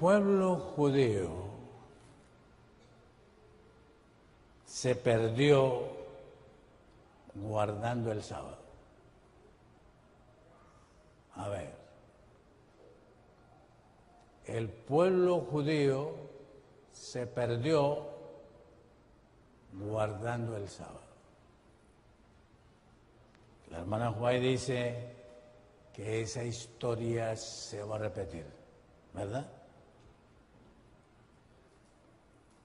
pueblo judío se perdió guardando el sábado. A ver, el pueblo judío se perdió guardando el sábado. La hermana Juárez dice que esa historia se va a repetir, ¿verdad?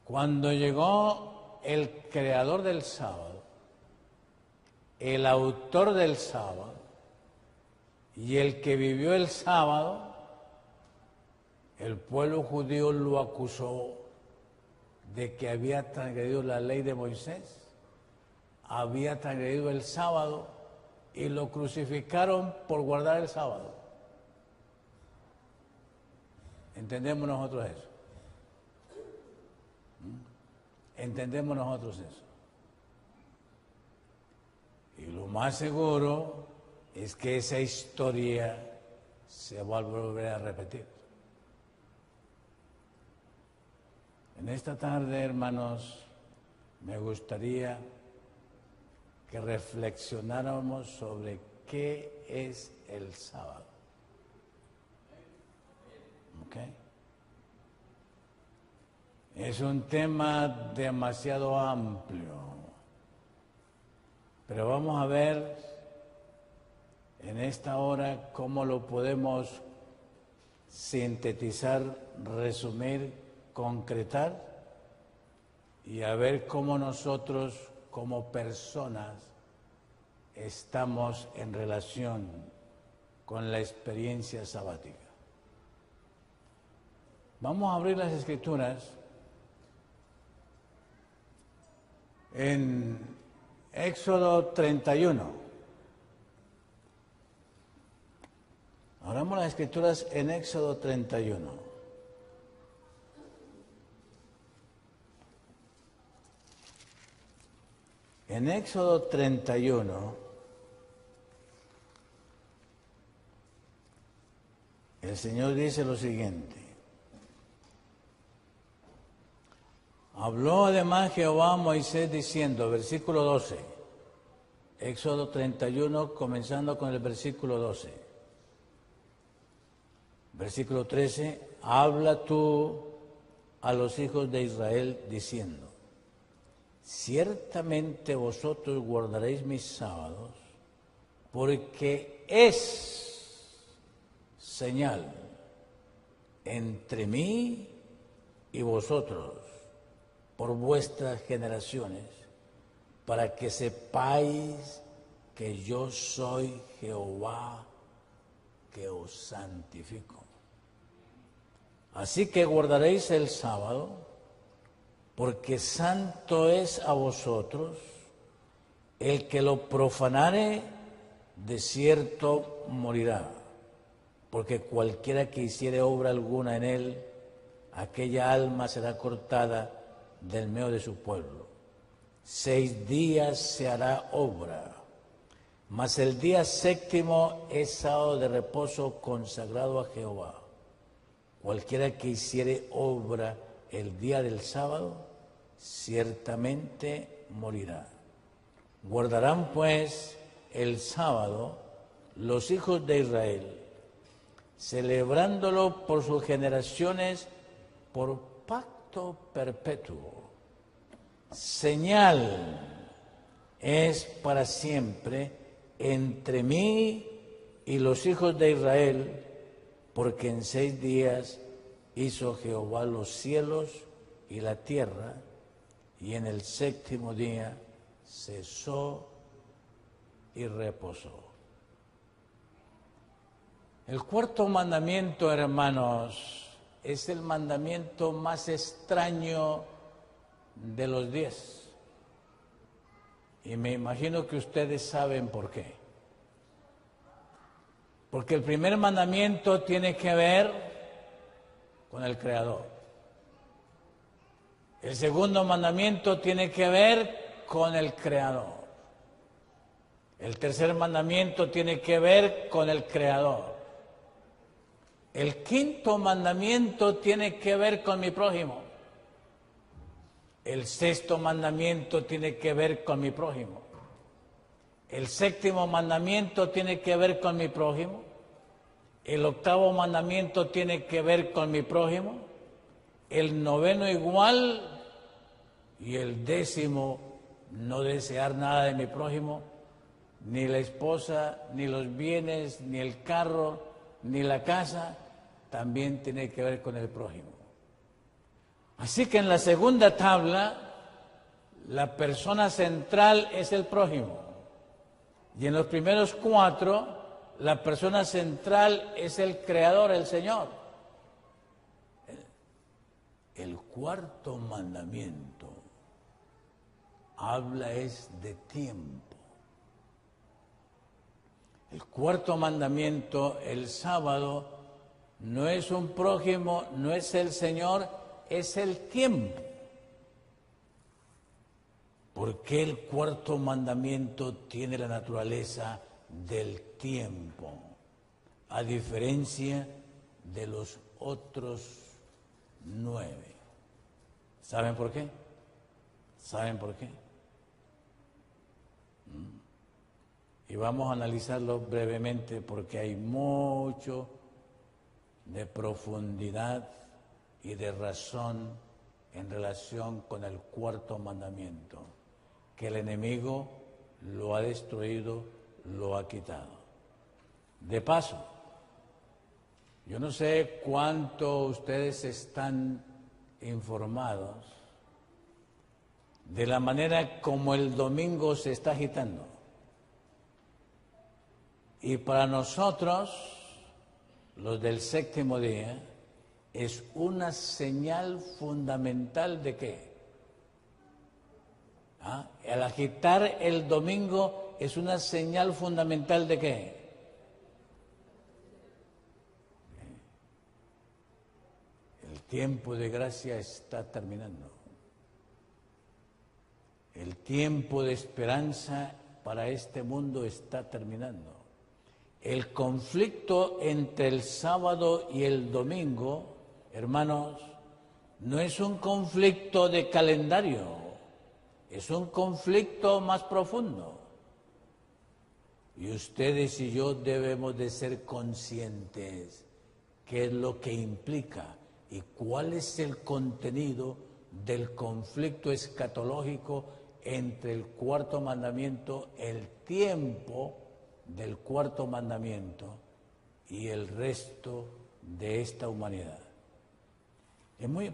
Cuando llegó el creador del sábado, el autor del sábado y el que vivió el sábado, el pueblo judío lo acusó de que había transgredido la ley de Moisés, había transgredido el sábado y lo crucificaron por guardar el sábado. ¿Entendemos nosotros eso? ¿Entendemos nosotros eso? Y lo más seguro es que esa historia se va a volver a repetir. En esta tarde, hermanos, me gustaría que reflexionáramos sobre qué es el sábado. ¿Ok? Es un tema demasiado amplio, pero vamos a ver en esta hora cómo lo podemos sintetizar, resumir, concretar y a ver cómo nosotros como personas estamos en relación con la experiencia sabática. Vamos a abrir las Escrituras en Éxodo 31. Abramos las Escrituras en Éxodo 31. En Éxodo 31, el Señor dice lo siguiente. Habló además Jehová a Moisés diciendo, versículo 12, Éxodo 31, comenzando con el versículo 12. Versículo 13, habla tú a los hijos de Israel diciendo, ciertamente vosotros guardaréis mis sábados, porque es señal entre mí y vosotros por vuestras generaciones, para que sepáis que yo soy Jehová que os santifico. Así que guardaréis el sábado, porque santo es a vosotros. El que lo profanare, de cierto morirá, porque cualquiera que hiciere obra alguna en él, aquella alma será cortada del medio de su pueblo. 6 días se hará obra, mas el día séptimo es sábado de reposo consagrado a Jehová. Cualquiera que hiciere obra el día del sábado, ciertamente morirá. Guardarán pues el sábado los hijos de Israel, celebrándolo por sus generaciones, por pacto perpetuo. Señal es para siempre entre mí y los hijos de Israel, porque en 6 días hizo Jehová los cielos y la tierra, y en el séptimo día cesó y reposó. El cuarto mandamiento, hermanos, es el mandamiento más extraño de los 10. Y me imagino que ustedes saben por qué. Porque el primer mandamiento tiene que ver con el Creador. El segundo mandamiento tiene que ver con el Creador. El tercer mandamiento tiene que ver con el Creador. El quinto mandamiento tiene que ver con mi prójimo. El sexto mandamiento tiene que ver con mi prójimo. El séptimo mandamiento tiene que ver con mi prójimo. El octavo mandamiento tiene que ver con mi prójimo. El noveno igual. Y el décimo, no desear nada de mi prójimo, ni la esposa, ni los bienes, ni el carro, ni la casa, también tiene que ver con el prójimo. Así que en la segunda tabla, la persona central es el prójimo. Y en los primeros 4, la persona central es el Creador, el Señor. El cuarto mandamiento habla es de tiempo. El cuarto mandamiento, el sábado, no es un prójimo, no es el Señor, es el tiempo. ¿Por qué el cuarto mandamiento tiene la naturaleza del tiempo? A diferencia de los otros 9. ¿Saben por qué? ¿Saben por qué? Y vamos a analizarlo brevemente porque hay mucho de profundidad y de razón en relación con el cuarto mandamiento, que el enemigo lo ha destruido, lo ha quitado. De paso, yo no sé cuánto ustedes están informados de la manera como el domingo se está agitando. Y para nosotros, los del séptimo día, es una señal fundamental de qué. El agitar el domingo es una señal fundamental de qué. El tiempo de gracia está terminando. El tiempo de esperanza para este mundo está terminando. El conflicto entre el sábado y el domingo, hermanos, no es un conflicto de calendario, es un conflicto más profundo. Y ustedes y yo debemos de ser conscientes qué es lo que implica y cuál es el contenido del conflicto escatológico entre el cuarto mandamiento, el tiempo del cuarto mandamiento y el resto de esta humanidad.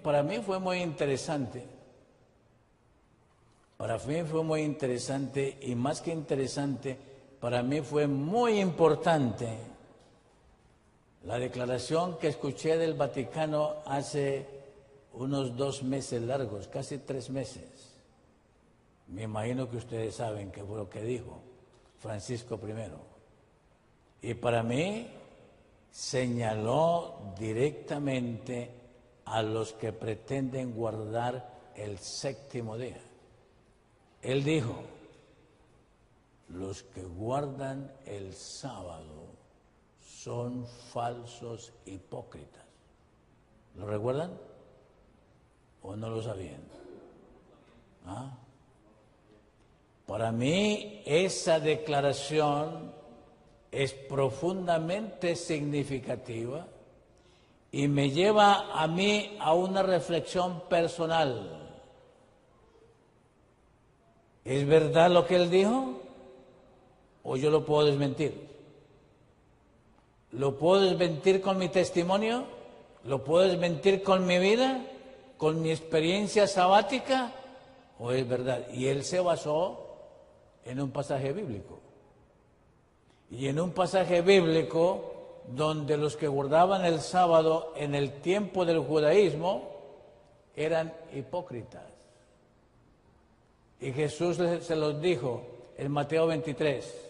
Para mí fue muy interesante. Para mí fue muy interesante y más que interesante, para mí fue muy importante la declaración que escuché del Vaticano hace unos 2 meses largos, casi 3 meses. Me imagino que ustedes saben qué fue lo que dijo Francisco I. Y para mí señaló directamente a los que pretenden guardar el séptimo día. Él dijo, los que guardan el sábado son falsos hipócritas. ¿Lo recuerdan? ¿O no lo sabían? Para mí esa declaración es profundamente significativa y me lleva a mí a una reflexión personal. ¿Es verdad lo que él dijo? ¿O yo lo puedo desmentir? ¿Lo puedo desmentir con mi testimonio? ¿Lo puedo desmentir con mi vida? ¿Con mi experiencia sabática? ¿O es verdad? Y él se basó en un pasaje bíblico. Y en un pasaje bíblico donde los que guardaban el sábado en el tiempo del judaísmo eran hipócritas. Y Jesús se los dijo en Mateo 23.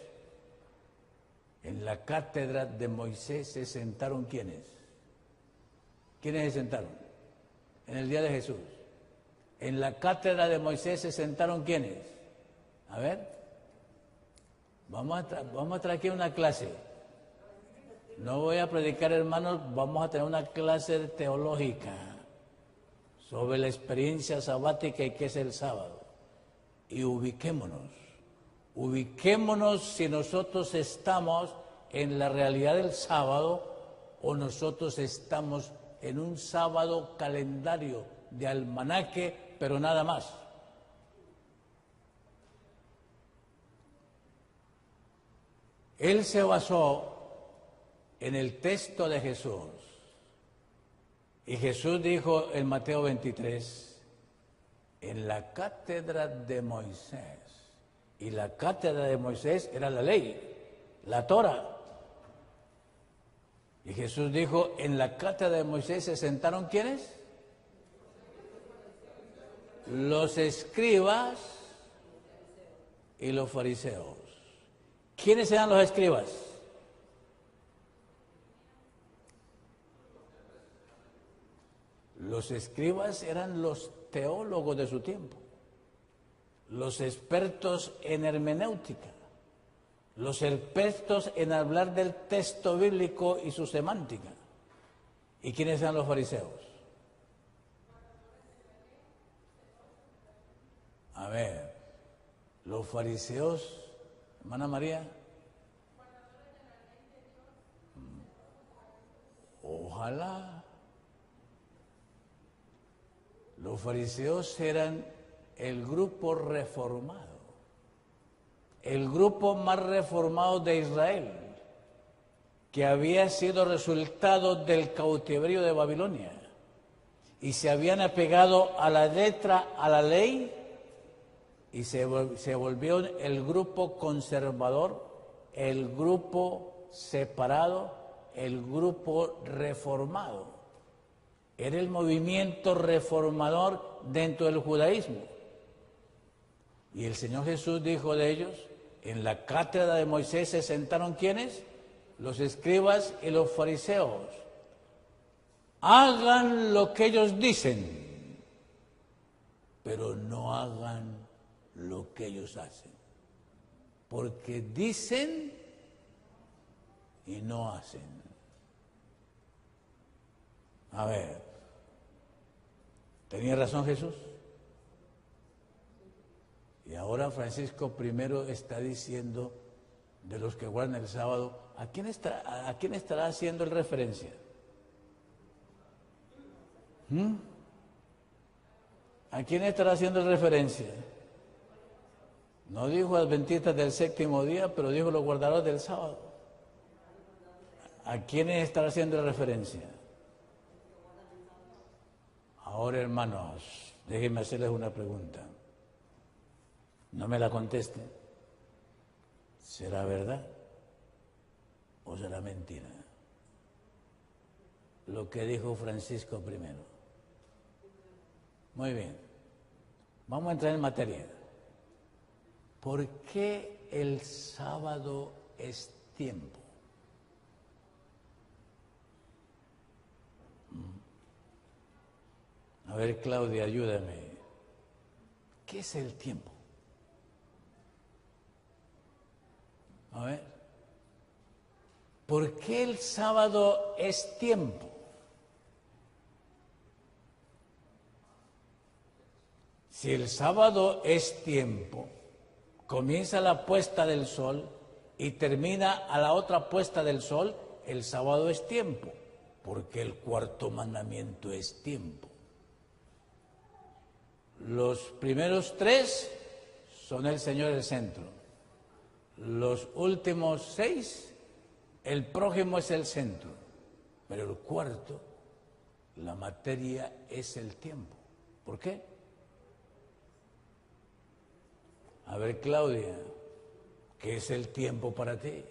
En la cátedra de Moisés se sentaron ¿quiénes? ¿Quiénes se sentaron? En el día de Jesús. En la cátedra de Moisés se sentaron ¿quiénes? A ver. Vamos a traer aquí una clase. No voy a predicar, hermanos, vamos a tener una clase teológica sobre la experiencia sabática y qué es el sábado. Y ubiquémonos si nosotros estamos en la realidad del sábado o nosotros estamos en un sábado calendario de almanaque, pero nada más. Él se basó en el texto de Jesús. Y Jesús dijo en Mateo 23, en la cátedra de Moisés. Y la cátedra de Moisés era la ley, la Torah. Y Jesús dijo, en la cátedra de Moisés se sentaron ¿quiénes? Los escribas y los fariseos. ¿Quiénes eran los escribas? Los escribas eran los teólogos de su tiempo, los expertos en hermenéutica, los expertos en hablar del texto bíblico y su semántica. ¿Y quiénes eran los fariseos? A ver, los fariseos, hermana María, ojalá. Los fariseos eran el grupo reformado, el grupo más reformado de Israel, que había sido resultado del cautiverio de Babilonia y se habían apegado a la letra, a la ley, y se volvió el grupo conservador, el grupo separado, el grupo reformado. Era el movimiento reformador dentro del judaísmo. Y el Señor Jesús dijo de ellos, en la cátedra de Moisés se sentaron ¿quiénes? Los escribas y los fariseos. Hagan lo que ellos dicen, pero no hagan lo que ellos hacen. Porque dicen y no hacen. A ver, ¿tenía razón Jesús? Y ahora Francisco I está diciendo de los que guardan el sábado, ¿a quién estará haciendo el referencia? ¿A quién estará haciendo el referencia? No dijo adventistas del séptimo día, pero dijo los guardadores del sábado. ¿A quiénes estará haciendo referencia? Ahora, hermanos, déjenme hacerles una pregunta. No me la contesten. ¿Será verdad o será mentira lo que dijo Francisco I? Muy bien. Vamos a entrar en materia. ¿Por qué el sábado es tiempo? A ver, Claudia, ayúdame. ¿Qué es el tiempo? A ver. ¿Por qué el sábado es tiempo? Si el sábado es tiempo, comienza la puesta del sol y termina a la otra puesta del sol, el sábado es tiempo, porque el cuarto mandamiento es tiempo. Los primeros tres son el Señor el centro. Los últimos 6, el prójimo es el centro. Pero el cuarto, la materia es el tiempo. ¿Por qué? A ver, Claudia, ¿qué es el tiempo para ti?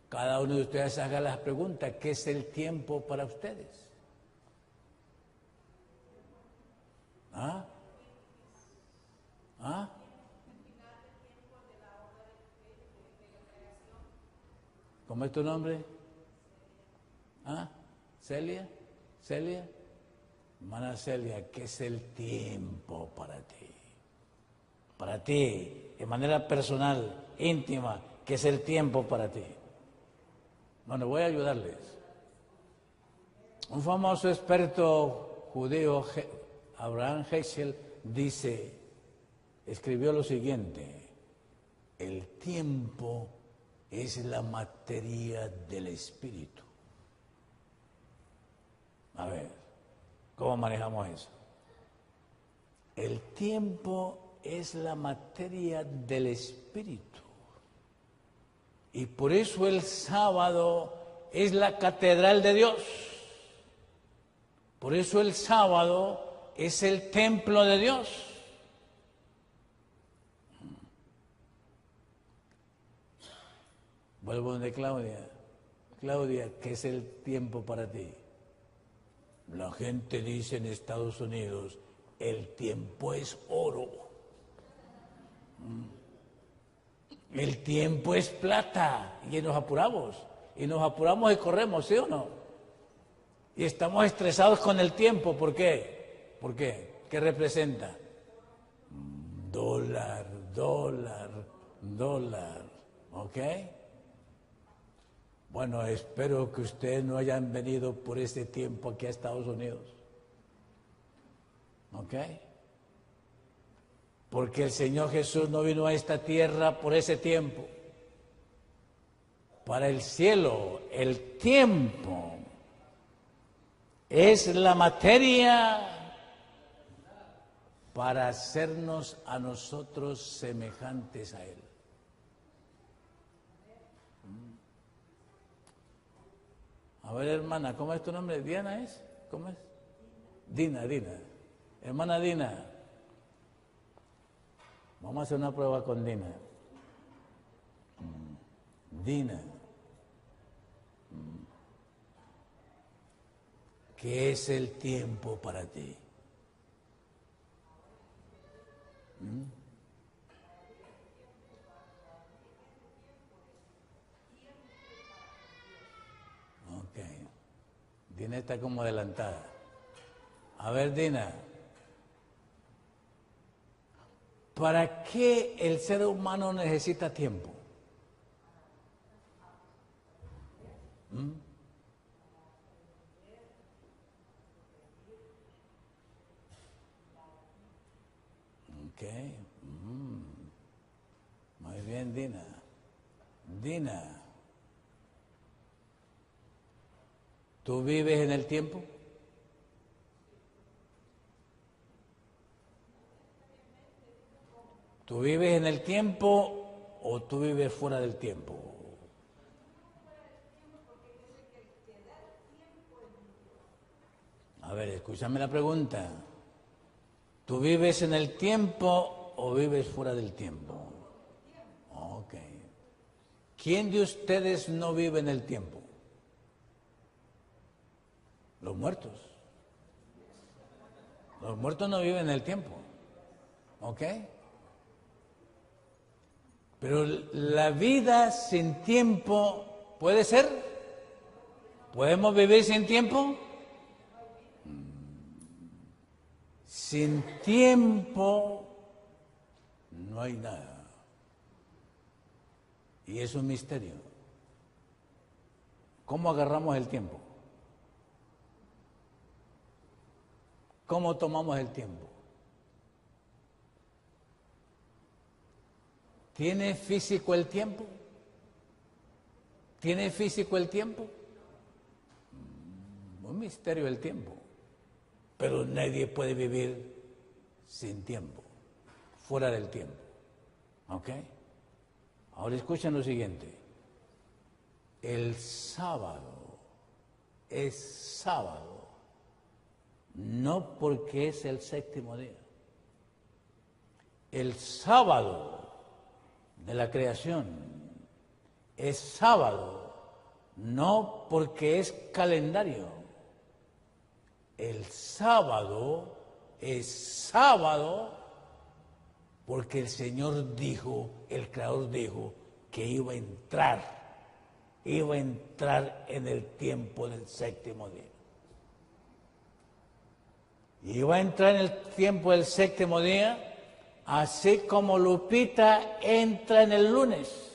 Cada uno de ustedes haga las preguntas, ¿qué es el tiempo para ustedes? ¿Ah? ¿Ah? ¿Cómo es tu nombre? ¿Ah? ¿Celia? ¿Celia? Hermana Celia, ¿qué es el tiempo para ti? Para ti, de manera personal, íntima, ¿qué es el tiempo para ti? Bueno, voy a ayudarles. Un famoso experto judío, Abraham Heschel, escribió lo siguiente: el tiempo es la materia del espíritu. A ver, ¿cómo manejamos eso? El tiempo es la materia del espíritu. Y por eso el sábado es la catedral de Dios. Por eso el sábado es el templo de Dios. Vuelvo donde Claudia. Claudia, ¿qué es el tiempo para ti? La gente dice en Estados Unidos, el tiempo es oro. El tiempo es plata. Y nos apuramos. Y nos corremos, ¿sí o no? Y estamos estresados con el tiempo. ¿Por qué? ¿Por qué? ¿Qué representa? Dólar, dólar, dólar. ¿Ok? Bueno, espero que ustedes no hayan venido por ese tiempo aquí a Estados Unidos. ¿Ok? Porque el Señor Jesús no vino a esta tierra por ese tiempo. Para el cielo, el tiempo es la materia para hacernos a nosotros semejantes a Él. A ver, hermana, ¿cómo es tu nombre? ¿Diana es? ¿Cómo es? Dina. Hermana Dina, vamos a hacer una prueba con Dina. Dina, ¿qué es el tiempo para ti? Ok. Dina está como adelantada. A ver, Dina, ¿para qué el ser humano necesita tiempo? Ok. Muy bien, Dina. Dina, ¿tú vives en el tiempo? ¿Tú vives en el tiempo o tú vives fuera del tiempo? A ver, escúchame la pregunta. ¿Tú vives en el tiempo o vives fuera del tiempo? Ok. ¿Quién de ustedes no vive en el tiempo? Los muertos. Los muertos no viven en el tiempo. ¿Ok? Pero la vida sin tiempo, ¿puede ser? ¿Podemos vivir sin tiempo? Sin tiempo no hay nada. Y es un misterio. ¿Cómo agarramos el tiempo? ¿Cómo tomamos el tiempo? ¿Tiene físico el tiempo? ¿Tiene físico el tiempo? Un misterio el tiempo. Pero nadie puede vivir sin tiempo, fuera del tiempo. ¿Ok? Ahora escuchen lo siguiente. El sábado es sábado, no porque es el séptimo día. El sábado de la creación es sábado, no porque es calendario. El sábado es sábado porque el Señor dijo, el Creador dijo que iba a entrar en el tiempo del séptimo día. Iba a entrar en el tiempo del séptimo día, así como Lupita entra en el lunes.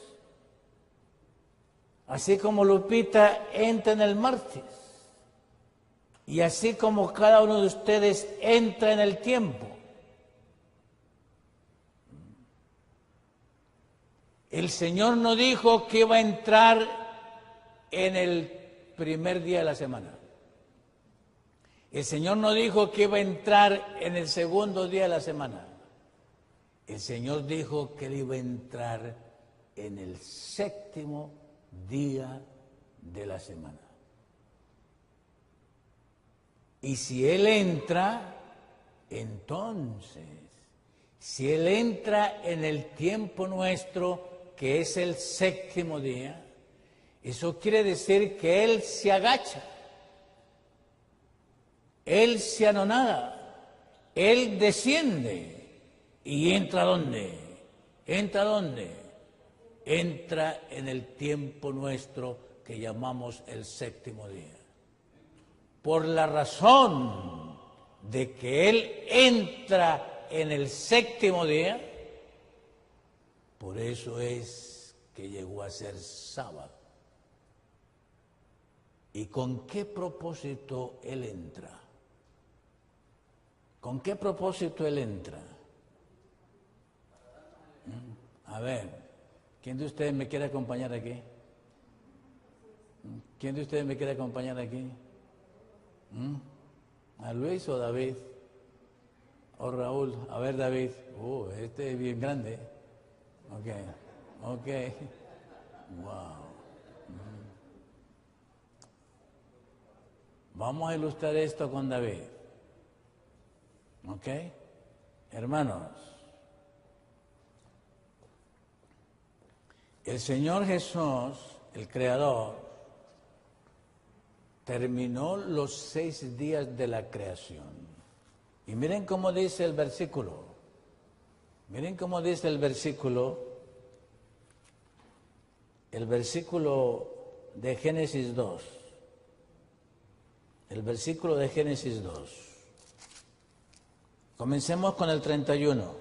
Así como Lupita entra en el martes. Y así como cada uno de ustedes entra en el tiempo. El Señor no dijo que iba a entrar en el primer día de la semana. El Señor no dijo que iba a entrar en el segundo día de la semana. El Señor dijo que Él iba a entrar en el séptimo día de la semana. Y si Él entra, entonces, si Él entra en el tiempo nuestro, que es el séptimo día, eso quiere decir que Él se agacha, Él se anonada, Él desciende y entra ¿dónde? ¿Entra dónde? Entra en el tiempo nuestro que llamamos el séptimo día. Por la razón de que Él entra en el séptimo día, por eso es que llegó a ser sábado. ¿Y con qué propósito Él entra? ¿Con qué propósito Él entra? A ver, ¿quién de ustedes me quiere acompañar aquí? ¿Quién de ustedes me quiere acompañar aquí? ¿A Luis o David? ¿O Raúl? A ver, David. Este es bien grande. Ok. Wow. Vamos a ilustrar esto con David. ¿Ok? Hermanos, el Señor Jesús, el Creador, terminó los 6 días de la creación. Y miren cómo dice el versículo. Miren cómo dice el versículo de Génesis 2. El versículo de Génesis 2. Comencemos con el 31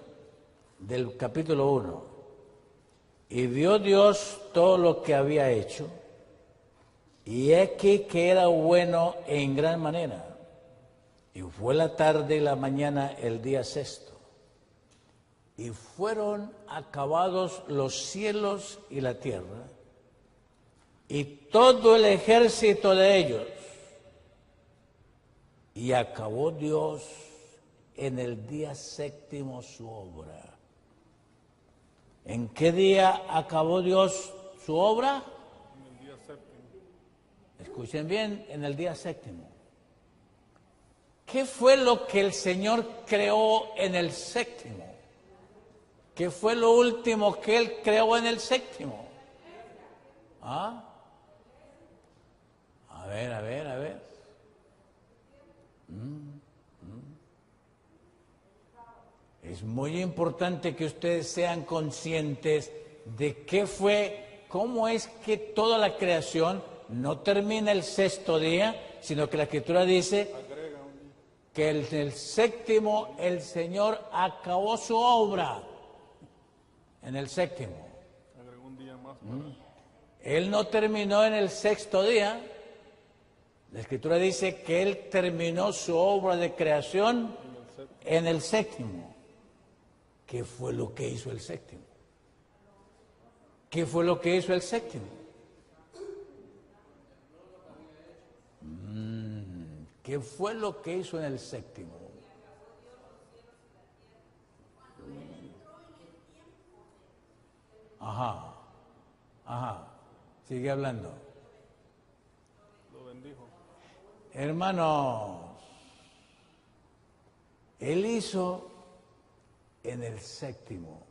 del capítulo 1. Y vio Dios todo lo que había hecho, y aquí que era bueno en gran manera. Y fue la tarde y la mañana el día sexto. Y fueron acabados los cielos y la tierra, y todo el ejército de ellos. Y acabó Dios en el día séptimo su obra. ¿En qué día acabó Dios su obra? En el día séptimo. Escuchen bien, en el día séptimo. ¿Qué fue lo que el Señor creó en el séptimo? ¿Qué fue lo último que Él creó en el séptimo? ¿Ah? A ver. Es muy importante que ustedes sean conscientes de qué fue, cómo es que toda la creación no termina el sexto día, sino que la Escritura dice que en el séptimo el Señor acabó su obra. En el séptimo. Agregó un día más. Él no terminó en el sexto día. La Escritura dice que Él terminó su obra de creación en el séptimo. ¿Qué fue lo que hizo el séptimo? ¿Qué fue lo que hizo el séptimo? ¿Qué fue lo que hizo en el séptimo? Ajá. Sigue hablando. Lo bendijo. Hermanos, Él hizo en el séptimo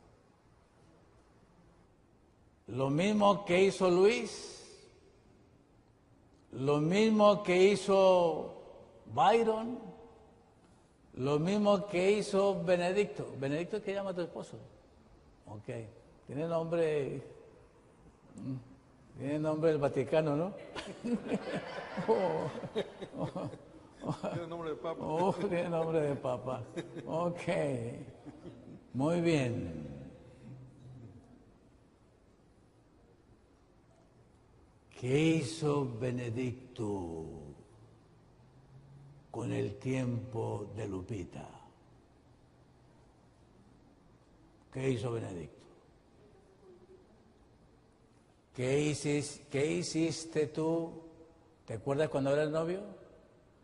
lo mismo que hizo Luis, lo mismo que hizo Byron, lo mismo que hizo Benedicto. ¿Benedicto qué llama tu esposo? Ok, tiene nombre del Vaticano, ¿no? Tiene nombre de papa. Tiene nombre de papa. Ok, muy bien. ¿Qué hizo Benedicto con el tiempo de Lupita? ¿Qué hizo Benedicto? ¿Qué hiciste tú? ¿Te acuerdas cuando eras novio?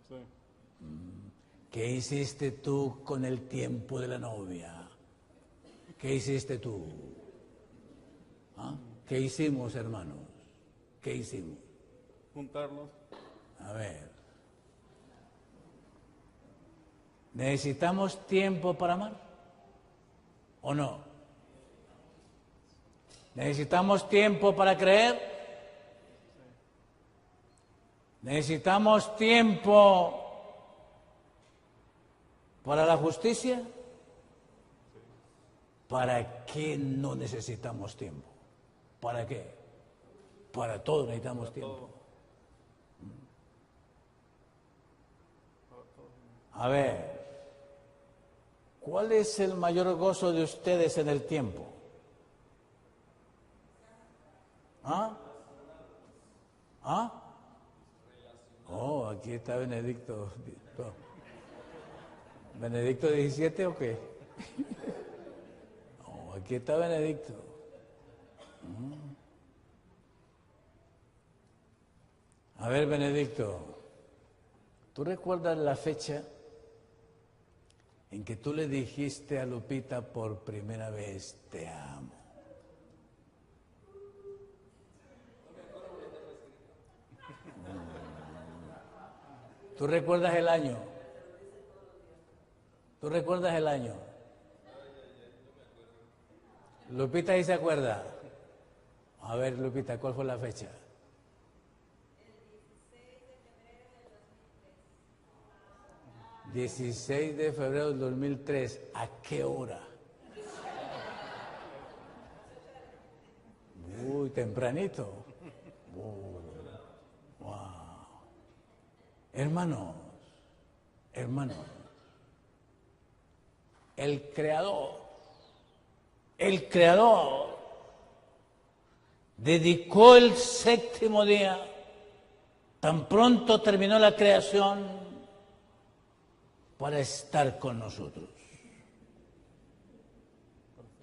Sí. ¿Qué hiciste tú con el tiempo de la novia? ¿Qué hiciste tú? ¿Ah? ¿Qué hicimos, hermanos? ¿Qué hicimos? Juntarlos. A ver. ¿Necesitamos tiempo para amar? ¿O no? ¿Necesitamos tiempo para creer? ¿Necesitamos tiempo para la justicia? ¿Para qué no necesitamos tiempo? ¿Para qué? Para todo necesitamos tiempo. A ver, ¿cuál es el mayor gozo de ustedes en el tiempo? ¿Ah? ¿Ah? Oh, aquí está Benedicto. ¿Benedicto 17 o qué? Oh, aquí está Benedicto. A ver, Benedicto, ¿tú recuerdas la fecha en que tú le dijiste a Lupita por primera vez te amo? ¿Tú recuerdas el año? ¿Tú recuerdas el año? Lupita sí se acuerda. A ver, Lupita, ¿cuál fue la fecha? El 16 de febrero del 2003. ¿A qué hora? Uy, tempranito. Wow. Hermanos, el Creador dedicó el séptimo día, tan pronto terminó la creación, para estar con nosotros.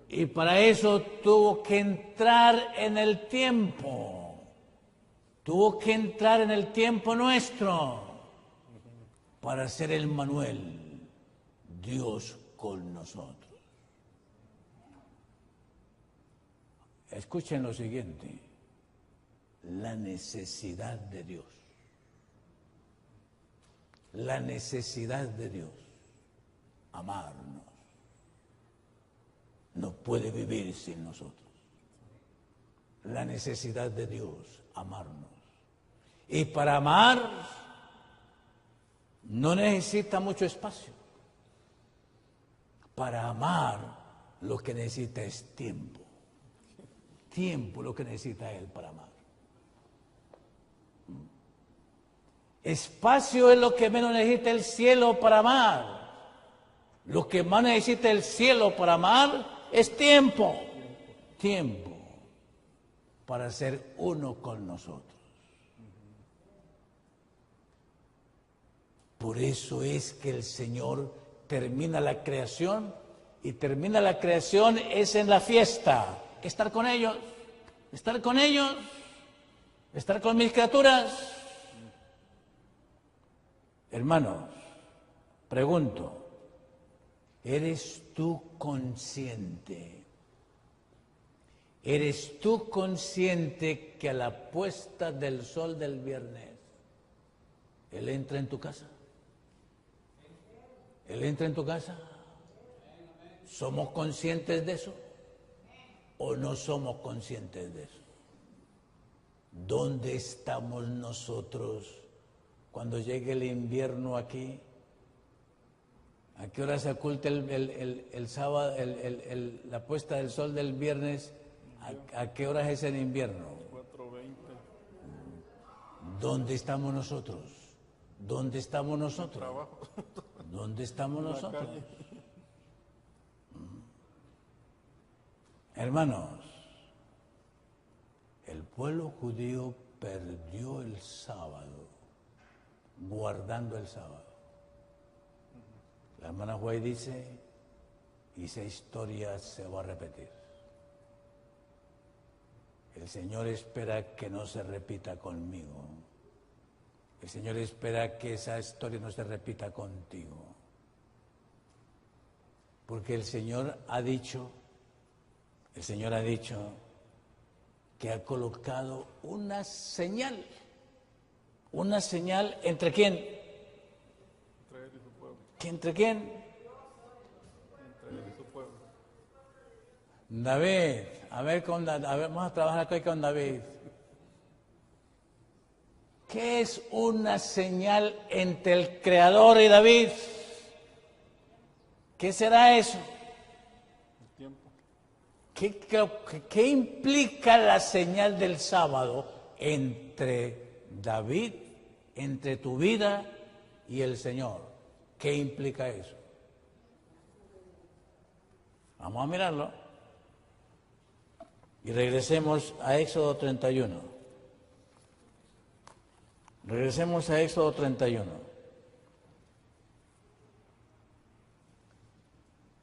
Y para eso tuvo que entrar en el tiempo, tuvo que entrar en el tiempo nuestro, para ser el Manuel, Dios con nosotros. Escuchen lo siguiente, la necesidad de Dios. La necesidad de Dios, amarnos. No puede vivir sin nosotros. La necesidad de Dios, amarnos. Y para amar no necesita mucho espacio. Para amar lo que necesita es tiempo. Tiempo lo que necesita Él para amar. Espacio es lo que menos necesita el cielo para amar. Lo que más necesita el cielo para amar es tiempo. Tiempo para ser uno con nosotros. Por eso es que el Señor termina la creación, y termina la creación es en la fiesta. Estar con ellos, estar con ellos, estar con mis criaturas. Hermanos, pregunto, ¿eres tú consciente? ¿Eres tú consciente que a la puesta del sol del viernes Él entra en tu casa? ¿Él entra en tu casa? ¿Somos conscientes de eso? ¿O no somos conscientes de eso? ¿Dónde estamos nosotros cuando llegue el invierno aquí? ¿A qué hora se oculta el sábado, la puesta del sol del viernes? ¿A qué hora es en invierno? 4:20. ¿Dónde estamos nosotros? ¿Dónde estamos nosotros? Trabajo. ¿Dónde estamos En la nosotros? calle. Hermanos, el pueblo judío perdió el sábado, guardando el sábado. La hermana White dice, y esa historia se va a repetir. El Señor espera que no se repita conmigo. El Señor espera que esa historia no se repita contigo. Porque el Señor ha dicho que ha colocado una señal. ¿Una señal entre quién? Entre él y su pueblo. ¿Entre quién? Entre él y su pueblo. David. A ver, vamos a trabajar aquí con David. ¿Qué es una señal entre el Creador y David? ¿Qué será eso? El tiempo. ¿Qué implica la señal del sábado entre David, entre tu vida y el Señor? ¿Qué implica eso? Vamos a mirarlo. Y regresemos a Éxodo 31. Regresemos a Éxodo 31.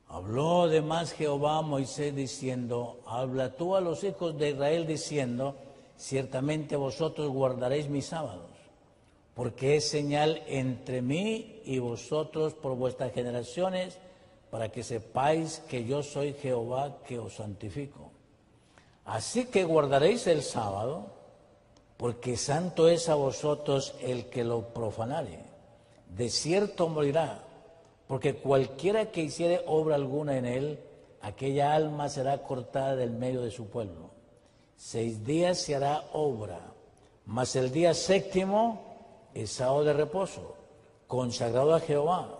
Habló además Jehová a Moisés diciendo, habla tú a los hijos de Israel diciendo, ciertamente vosotros guardaréis mis sábados, porque es señal entre mí y vosotros por vuestras generaciones, para que sepáis que yo soy Jehová que os santifico. Así que guardaréis el sábado, porque santo es a vosotros el que lo profanare. De cierto morirá, porque cualquiera que hiciere obra alguna en él, aquella alma será cortada del medio de su pueblo. 6 días se hará obra, mas el día séptimo es sábado de reposo, consagrado a Jehová.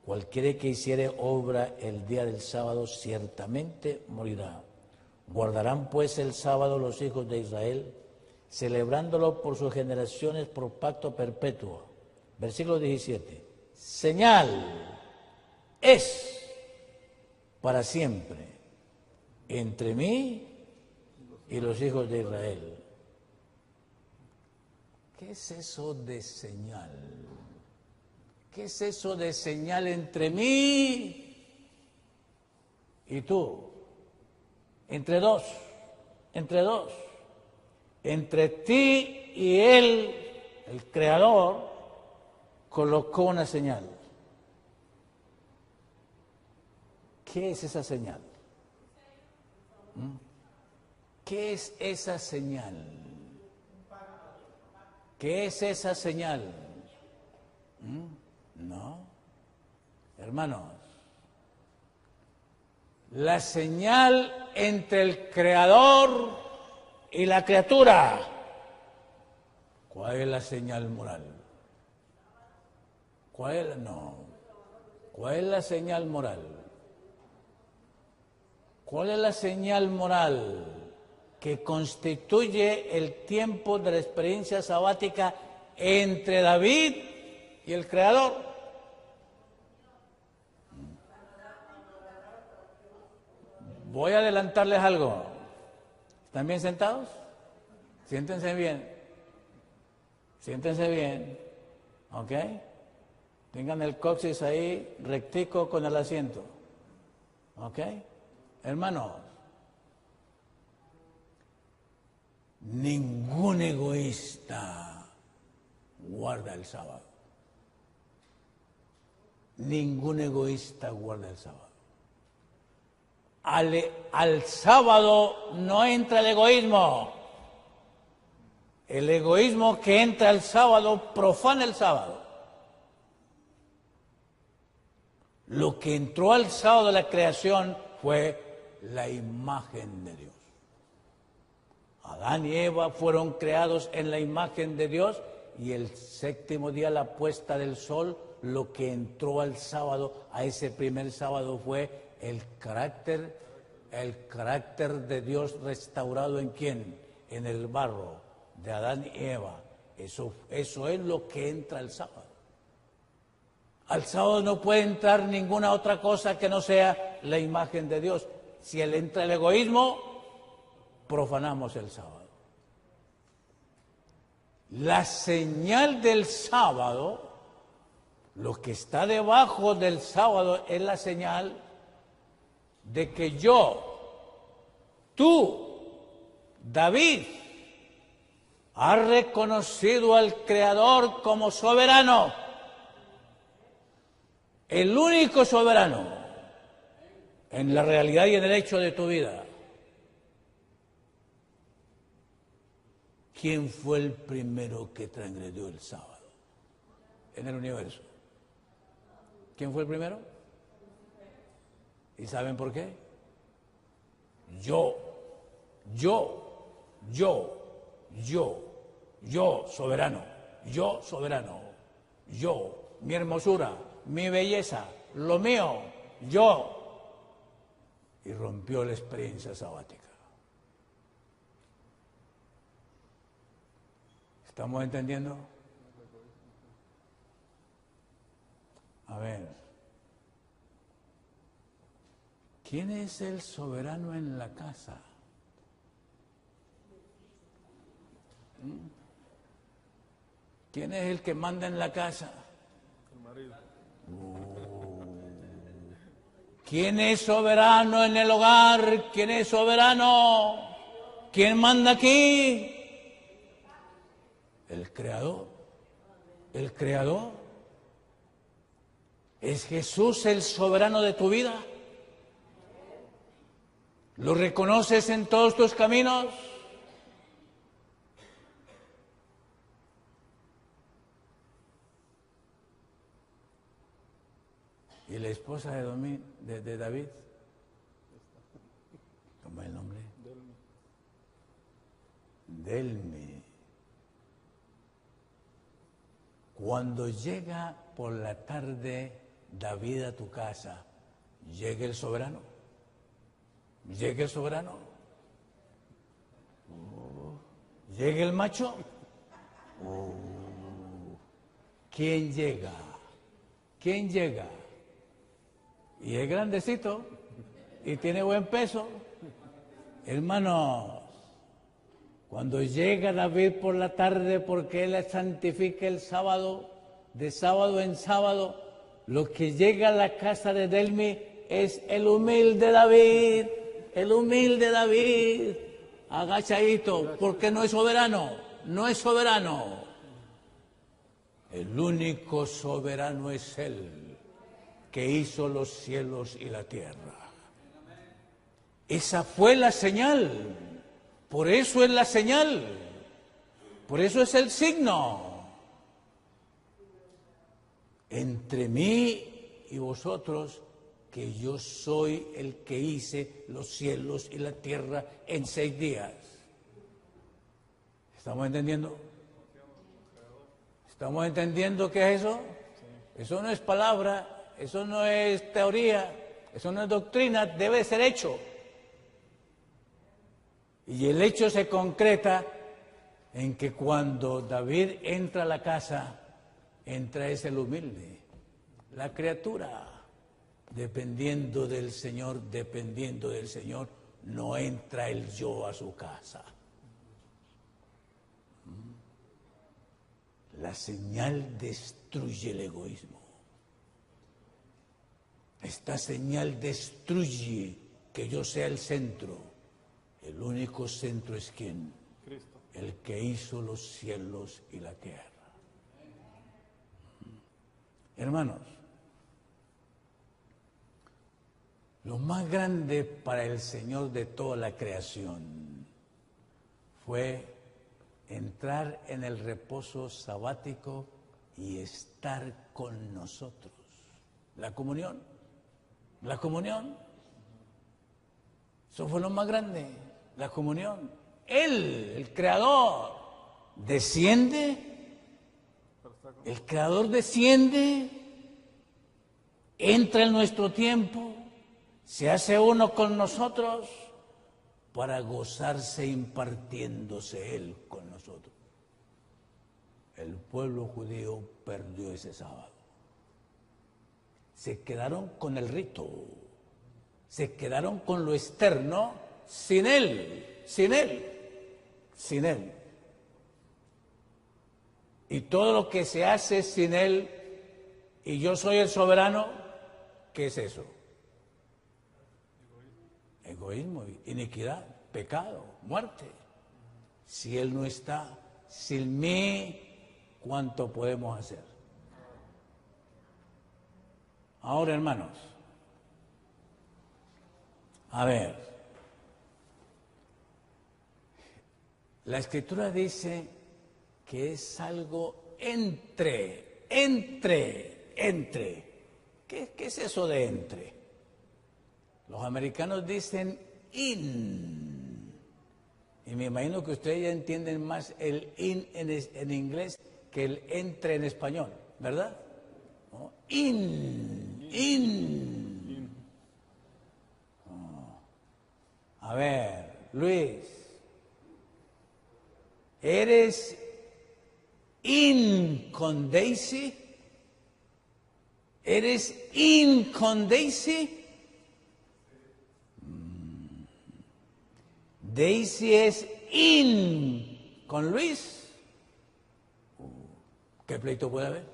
Cualquiera que hiciere obra el día del sábado, ciertamente morirá. Guardarán pues el sábado los hijos de Israel, celebrándolo por sus generaciones por pacto perpetuo. Versículo 17. Señal es para siempre entre mí y los hijos de Israel. ¿Qué es eso de señal? ¿Qué es eso de señal entre mí y tú? Entre dos. Entre ti y él, el Creador, colocó una señal. ¿Qué es esa señal? ¿Qué es esa señal? ¿Qué es esa señal? No, hermanos, la señal entre el Creador y la criatura. ¿Cuál es la señal moral? ¿Cuál es la señal moral? ¿Cuál es la señal moral que constituye el tiempo de la experiencia sabática entre David y el Creador? Voy a adelantarles algo. ¿Están bien sentados? Siéntense bien. Siéntense bien. ¿Ok? Tengan el coxis ahí rectico con el asiento. ¿Ok? Hermanos, ningún egoísta guarda el sábado. Ningún egoísta guarda el sábado. Al sábado no entra el egoísmo. El egoísmo que entra al sábado profana el sábado. Lo que entró al sábado de la creación fue la imagen de Dios. Adán y Eva fueron creados en la imagen de Dios y el séptimo día, la puesta del sol, lo que entró al sábado, a ese primer sábado, fue el carácter de Dios restaurado ¿en quién? En el barro de Adán y Eva. Eso es lo que entra al sábado. Al sábado no puede entrar ninguna otra cosa que no sea la imagen de Dios. Si entra el egoísmo, profanamos el sábado. La señal del sábado, lo que está debajo del sábado es la señal de que tú, David, has reconocido al Creador como soberano, el único soberano en la realidad y en el hecho de tu vida. ¿Quién fue el primero que transgredió el sábado en el universo? ¿Quién fue el primero? ¿Y saben por qué? Yo, soberano, mi hermosura, mi belleza, lo mío, yo. Y rompió la experiencia sabática. ¿Estamos entendiendo? A ver, ¿quién es el soberano en la casa? ¿Quién es el que manda en la casa? El marido. ¿Quién es soberano en el hogar? ¿Quién es soberano? ¿Quién manda aquí? El Creador. El Creador. ¿Es Jesús el soberano de tu vida? ¿Lo reconoces en todos tus caminos? ¿Y la esposa de David? ¿Cómo es el nombre? Delmi. Cuando llega por la tarde David a tu casa, ¿llega el soberano? ¿Llega el soberano? ¿Llega el macho? ¿Quién llega? ¿Quién llega? Y es grandecito y tiene buen peso. Hermanos, cuando llega David por la tarde, porque él santifica el sábado, de sábado en sábado, lo que llega a la casa de Delmi es el humilde David, agachadito, porque no es soberano, no es soberano. El único soberano es Él, que hizo los cielos y la tierra. Esa fue la señal, por eso es la señal, por eso es el signo. Entre mí y vosotros, que yo soy el que hice los cielos y la tierra en 6 días. ¿Estamos entendiendo? ¿Estamos entendiendo qué es eso? Eso no es palabra, eso no es teoría, eso no es doctrina, debe ser hecho. Y el hecho se concreta en que cuando David entra a la casa, entra es el humilde, la criatura. Dependiendo del Señor, no entra el yo a su casa. La señal destruye el egoísmo. Esta señal destruye que yo sea el centro. El único centro es ¿quién? Cristo. El que hizo los cielos y la tierra. Hermanos, lo más grande para el Señor de toda la creación fue entrar en el reposo sabático y estar con nosotros. La comunión. Eso fue lo más grande, la comunión. Él, el Creador, desciende, el Creador desciende, entra en nuestro tiempo, se hace uno con nosotros para gozarse impartiéndose Él con nosotros. El pueblo judío perdió ese sábado. Se quedaron con el rito, se quedaron con lo externo, sin Él. Y todo lo que se hace sin Él, y yo soy el soberano, ¿qué es eso? Egoísmo, iniquidad, pecado, muerte. Si Él no está, sin mí, ¿cuánto podemos hacer? Ahora, hermanos, a ver, la Escritura dice que es algo entre. ¿Qué es eso de entre? Los americanos dicen in. Y me imagino que ustedes ya entienden más el in en inglés que el entre en español, ¿verdad? ¿No? In. Oh. A ver, Luis, ¿eres in con Daisy? ¿Eres in con Daisy? Daisy es in con Luis. ¿Qué pleito puede haber?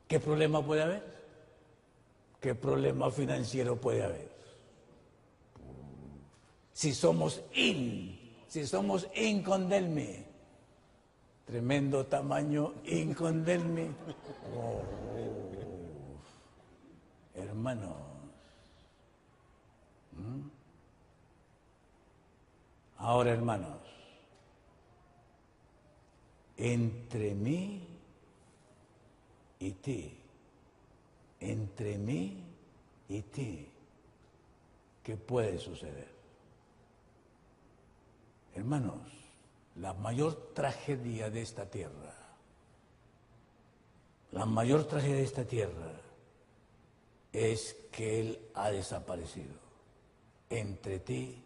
¿Qué problema puede haber? ¿Qué problema financiero puede haber? Si somos in con Delmi. Tremendo tamaño in con Delmi. Oh, hermanos. Ahora, hermanos, entre mí y ti, entre mí y ti, ¿qué puede suceder? Hermanos, la mayor tragedia de esta tierra, es que Él ha desaparecido entre ti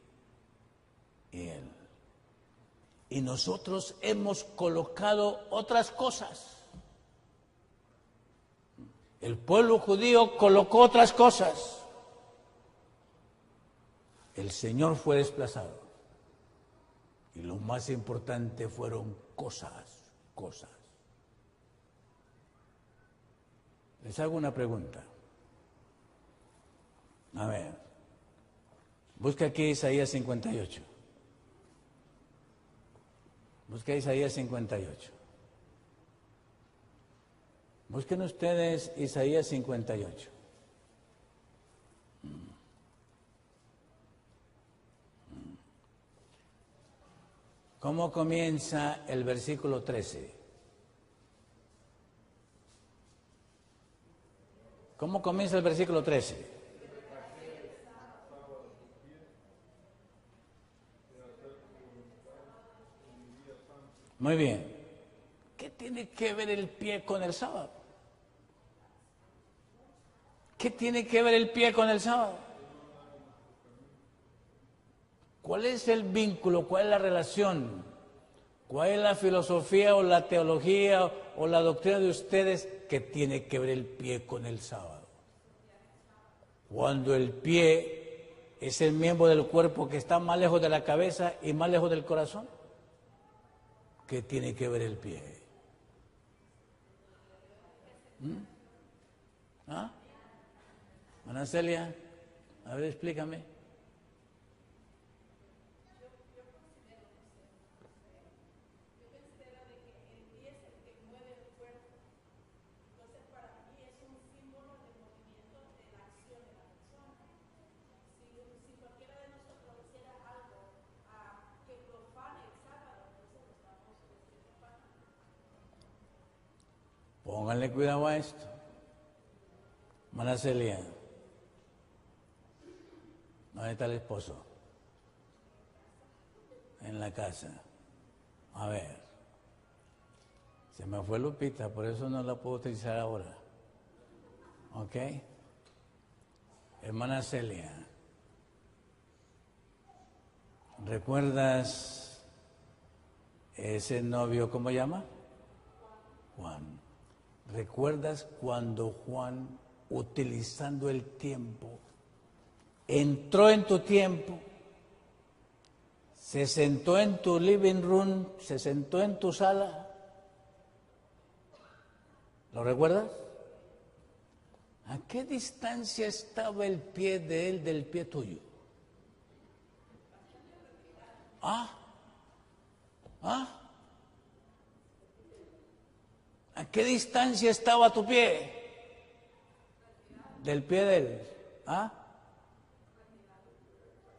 y Él. Y nosotros hemos colocado otras cosas. El pueblo judío colocó otras cosas. El Señor fue desplazado. Y lo más importante fueron cosas. Les hago una pregunta. A ver, busca aquí Isaías 58. Busca Isaías 58. Busquen ustedes Isaías 58. ¿Cómo comienza el versículo 13? ¿Cómo comienza el versículo 13? Muy bien. ¿Qué tiene que ver el pie con el sábado? ¿Qué tiene que ver el pie con el sábado? ¿Cuál es el vínculo? ¿Cuál es la relación? ¿Cuál es la filosofía o la teología o la doctrina de ustedes que tiene que ver el pie con el sábado? Cuando el pie es el miembro del cuerpo que está más lejos de la cabeza y más lejos del corazón. ¿Qué tiene que ver el pie? ¿Ah? Ana Celia, a ver, explícame. Pónganle cuidado a esto. Ana Celia, ¿dónde está el esposo? En la casa. A ver, se me fue Lupita, por eso no la puedo utilizar ahora. ¿Ok? Hermana Celia, ¿recuerdas ese novio, cómo llama? Juan. ¿Recuerdas cuando Juan, utilizando el tiempo, entró en tu tiempo, se sentó en tu living room, se sentó en tu sala ¿Lo recuerdas? ¿A qué distancia estaba el pie de él del pie tuyo? ¿Ah? ¿A qué distancia estaba tu pie del pie de él? ¿Ah?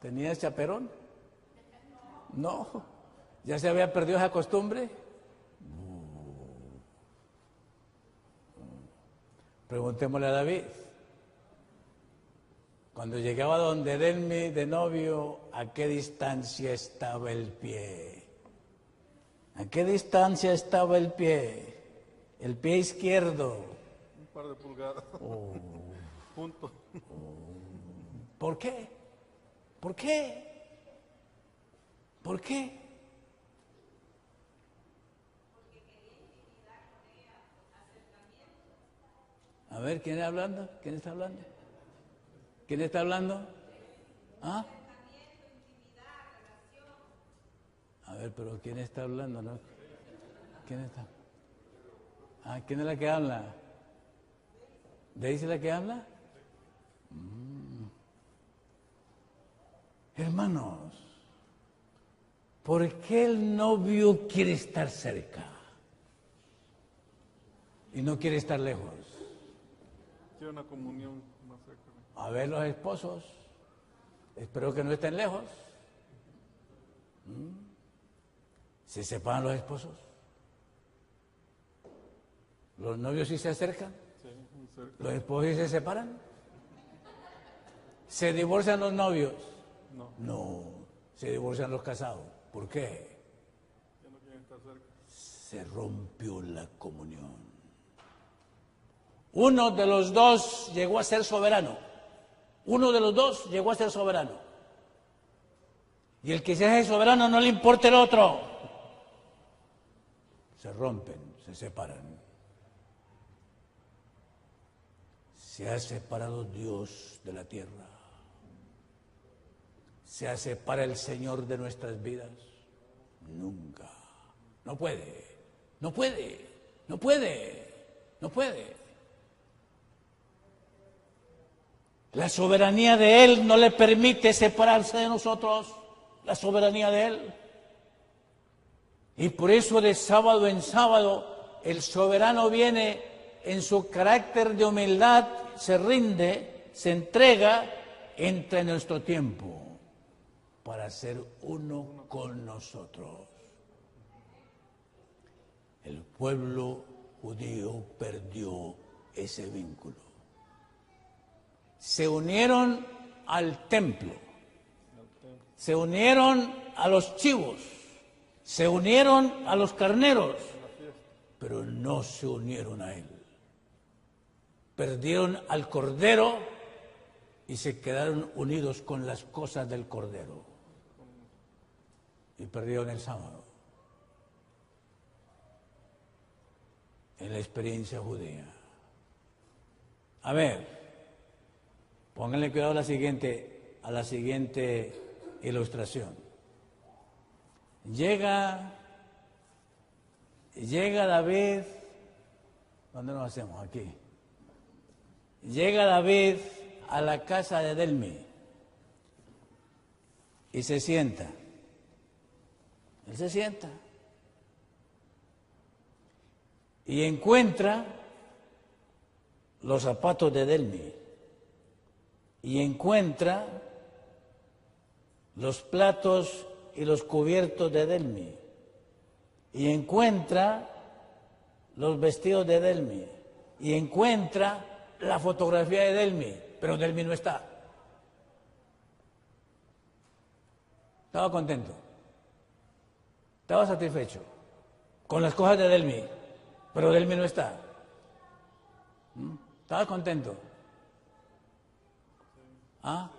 ¿Tenías chaperón? No. ¿Ya se había perdido esa costumbre? Preguntémosle a David. Cuando llegaba donde Delmi de novio, ¿a qué distancia estaba el pie? ¿A qué distancia estaba el pie? El pie izquierdo. Un par de pulgadas. Punto. ¿Por qué? ¿Por qué? ¿Por qué? A ver, ¿quién está hablando? ¿Quién está hablando? ¿Quién está hablando? ¿Ah? A ver, pero ¿quién está hablando? ¿No? ¿Quién está? Ah, ¿quién es la que habla? ¿Daisy la que habla? Hermanos, ¿por qué el novio quiere estar cerca y no quiere estar lejos? Quiero una comunión más cerca. A ver, los esposos, espero que no estén lejos. ¿Se separan los esposos? ¿Los novios sí se acercan? Sí, muy cerca. ¿Los esposos sí se separan? ¿Se divorcian los novios? No. No, se divorcian los casados. ¿Por qué? Ya no quieren estar cerca. Se rompió la comunión. Uno de los dos llegó a ser soberano. Uno de los dos llegó a ser soberano. Y el que se hace soberano no le importa el otro. Se rompen, se separan. Se ha separado Dios de la tierra. ¿Se separa el Señor de nuestras vidas? Nunca. No puede. No puede. No puede. No puede. La soberanía de Él no le permite separarse de nosotros. La soberanía de Él. Y por eso de sábado en sábado el soberano viene en su carácter de humildad, se rinde, se entrega, entra en nuestro tiempo para ser uno con nosotros. El pueblo judío perdió ese vínculo. Se unieron al templo, se unieron a los chivos, se unieron a los carneros, pero no se unieron a Él. Perdieron al Cordero y se quedaron unidos con las cosas del Cordero. Y perdieron el sábado. En la experiencia judía. A ver, pónganle cuidado a la siguiente ilustración. Llega David, ¿dónde nos hacemos? Aquí. Llega David a la casa de Delmi y se sienta. Él se sienta y encuentra los zapatos de Delmi y encuentra los platos y los cubiertos de Delmi y encuentra los vestidos de Delmi y encuentra la fotografía de Delmi, pero Delmi no está. Estaba contento, estaba satisfecho con las cosas de Delmi, pero Delmi no está. Estaba contento. ¿Ah?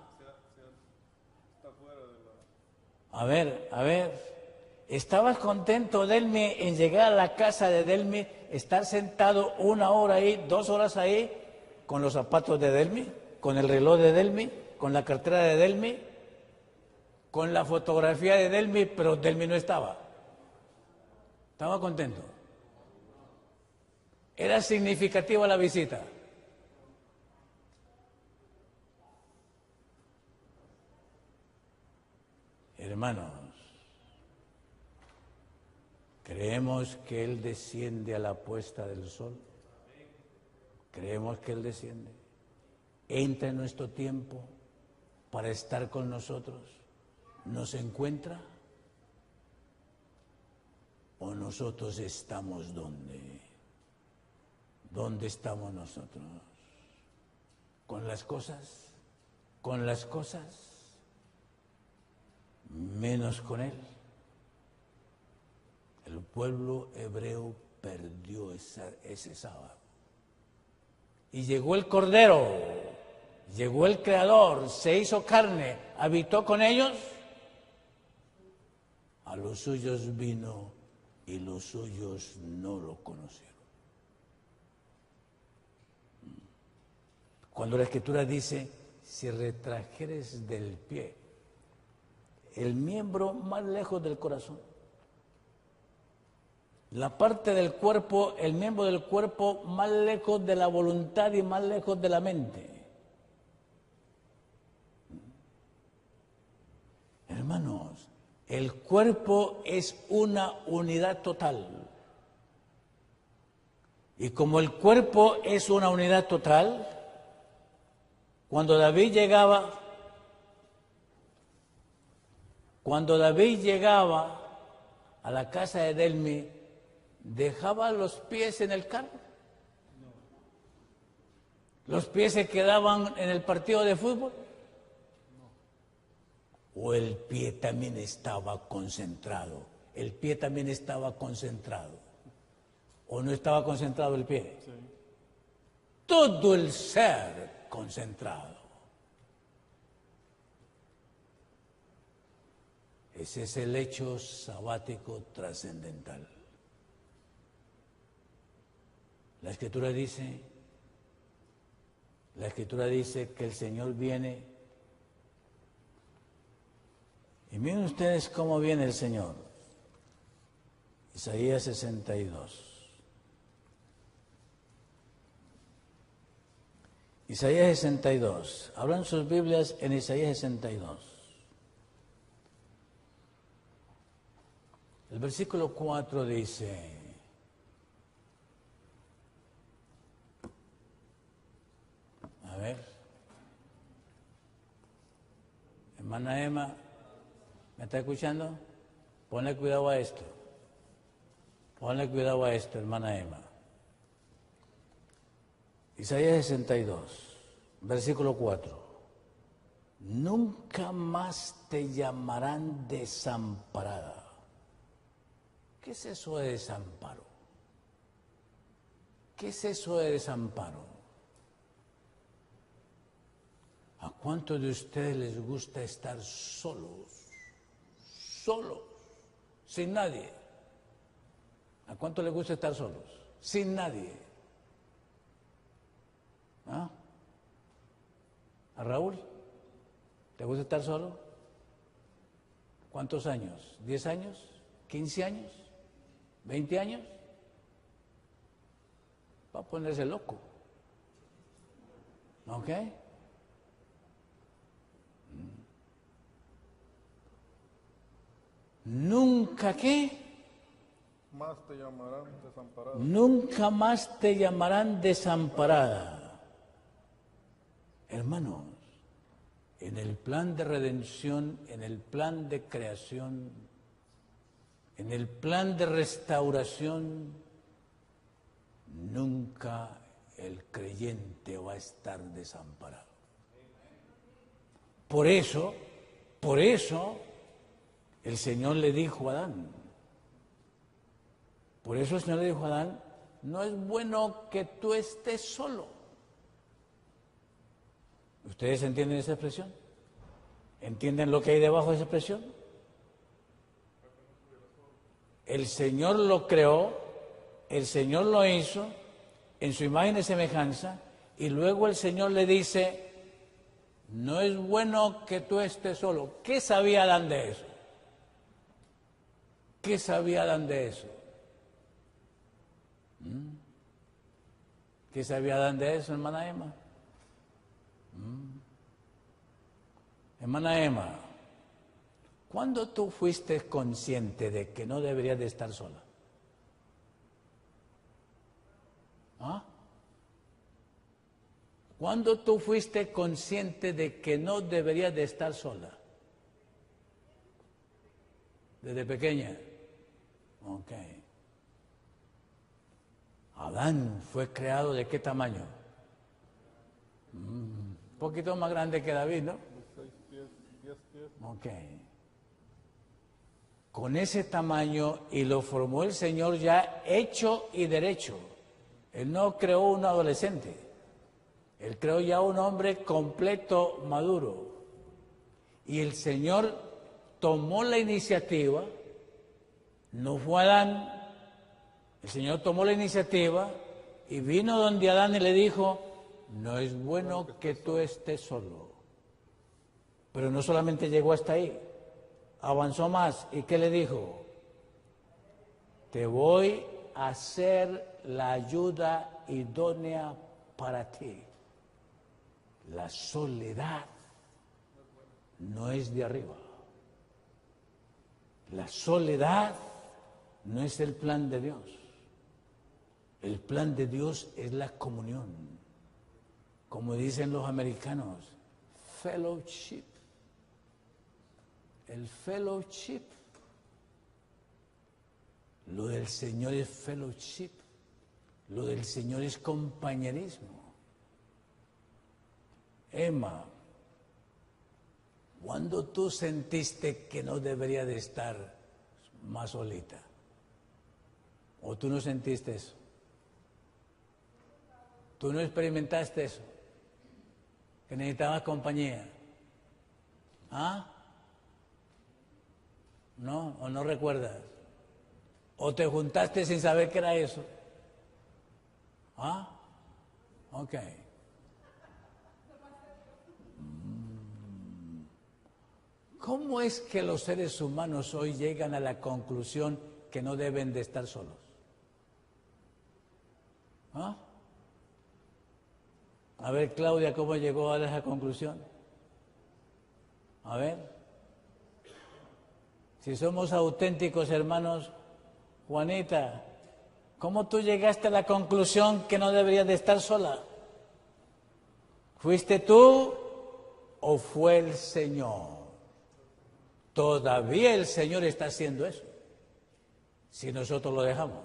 A ver, ¿estabas contento, Delmi, en llegar a la casa de Delmi, estar sentado 1 hora ahí, 2 horas ahí, con los zapatos de Delmi, con el reloj de Delmi, con la cartera de Delmi, con la fotografía de Delmi, pero Delmi no estaba? Estaba contento. ¿Era significativa la visita? Hermanos, ¿creemos que Él desciende a la puesta del sol? ¿Creemos que Él desciende? ¿Entra en nuestro tiempo para estar con nosotros? ¿Nos encuentra? ¿O nosotros estamos dónde? ¿Dónde estamos nosotros? ¿Con las cosas? ¿Con las cosas? Menos con Él. El pueblo hebreo perdió ese sábado. Y llegó el Cordero, llegó el Creador, se hizo carne, habitó con ellos. A los suyos vino y los suyos no lo conocieron. Cuando la Escritura dice, si retrajeres del pie, el miembro más lejos del corazón, la parte del cuerpo, el miembro del cuerpo más lejos de la voluntad y más lejos de la mente. Hermanos, el cuerpo es una unidad total. Y como el cuerpo es una unidad total, cuando David llegaba a la casa de Delmi, ¿dejaba los pies en el carro? ¿Los pies se quedaban en el partido de fútbol? ¿O el pie también estaba concentrado? ¿El pie también estaba concentrado? ¿O no estaba concentrado el pie? Sí. Todo el ser concentrado. Ese es el hecho sabático trascendental. La Escritura dice que el Señor viene. Y miren ustedes cómo viene el Señor. Isaías 62. Isaías 62. Abran sus Biblias en Isaías 62. El versículo 4 dice: a ver, hermana Emma, ¿me está escuchando? Ponle cuidado a esto. Ponle cuidado a esto, hermana Emma. Isaías 62, versículo 4. Nunca más te llamarán desamparada. ¿Qué es eso de desamparo? ¿Qué es eso de desamparo? ¿A cuántos de ustedes les gusta estar solos? Solos, sin nadie. ¿A cuántos les gusta estar solos? Sin nadie. ¿Ah? ¿A Raúl? ¿Te gusta estar solo? ¿Cuántos años? ¿10 años? ¿15 años? ¿20 años? Va a ponerse loco. ¿Ok? ¿Nunca qué? Más te llamarán desamparada. Nunca más te llamarán desamparada. Hermanos, en el plan de redención, en el plan de creación, en el plan de restauración, nunca el creyente va a estar desamparado. Por eso, el Señor le dijo a Adán, no es bueno que tú estés solo. ¿Ustedes entienden esa expresión? ¿Entienden lo que hay debajo de esa expresión? El Señor lo creó, el Señor lo hizo en su imagen y semejanza, y luego el Señor le dice, no es bueno que tú estés solo. ¿Qué sabía Adán de eso? ¿Qué sabía Adán de eso? ¿Qué sabía Adán de eso, hermana Emma? Hermana Emma, ¿cuándo tú fuiste consciente de que no deberías de estar sola? ¿Ah? ¿Cuándo tú fuiste consciente de que no deberías de estar sola? Desde pequeña. Ok. Adán fue creado ¿de qué tamaño? Un poquito más grande que David, ¿no? 6 pies, 10 pies. Ok. Con ese tamaño, y lo formó el Señor ya hecho y derecho. Él no creó un adolescente. Él creó ya un hombre completo, maduro. Y el Señor tomó la iniciativa, no fue Adán, el Señor tomó la iniciativa y vino donde Adán y le dijo, no es bueno que tú estés solo. Pero no solamente llegó hasta ahí, avanzó más. ¿Y qué le dijo? Te voy a hacer la ayuda idónea para ti. La soledad no es de arriba. La soledad no es el plan de Dios. El plan de Dios es la comunión. Como dicen los americanos, fellowship. El fellowship. Lo del Señor es fellowship. Lo del Señor es compañerismo. Emma, ¿cuándo tú sentiste que no debería de estar más solita? ¿O tú no sentiste eso? ¿Tú no experimentaste eso? ¿Que necesitabas compañía? ¿Ah? ¿No? ¿O no recuerdas? ¿O te juntaste sin saber qué era eso? ¿Ah? Ok. ¿Cómo es que los seres humanos hoy llegan a la conclusión que no deben de estar solos? ¿Ah? A ver, Claudia, ¿cómo llegó a esa conclusión? A ver. Si somos auténticos, hermanos, Juanita, ¿cómo tú llegaste a la conclusión que no deberías de estar sola? ¿Fuiste tú o fue el Señor? Todavía el Señor está haciendo eso, si nosotros lo dejamos.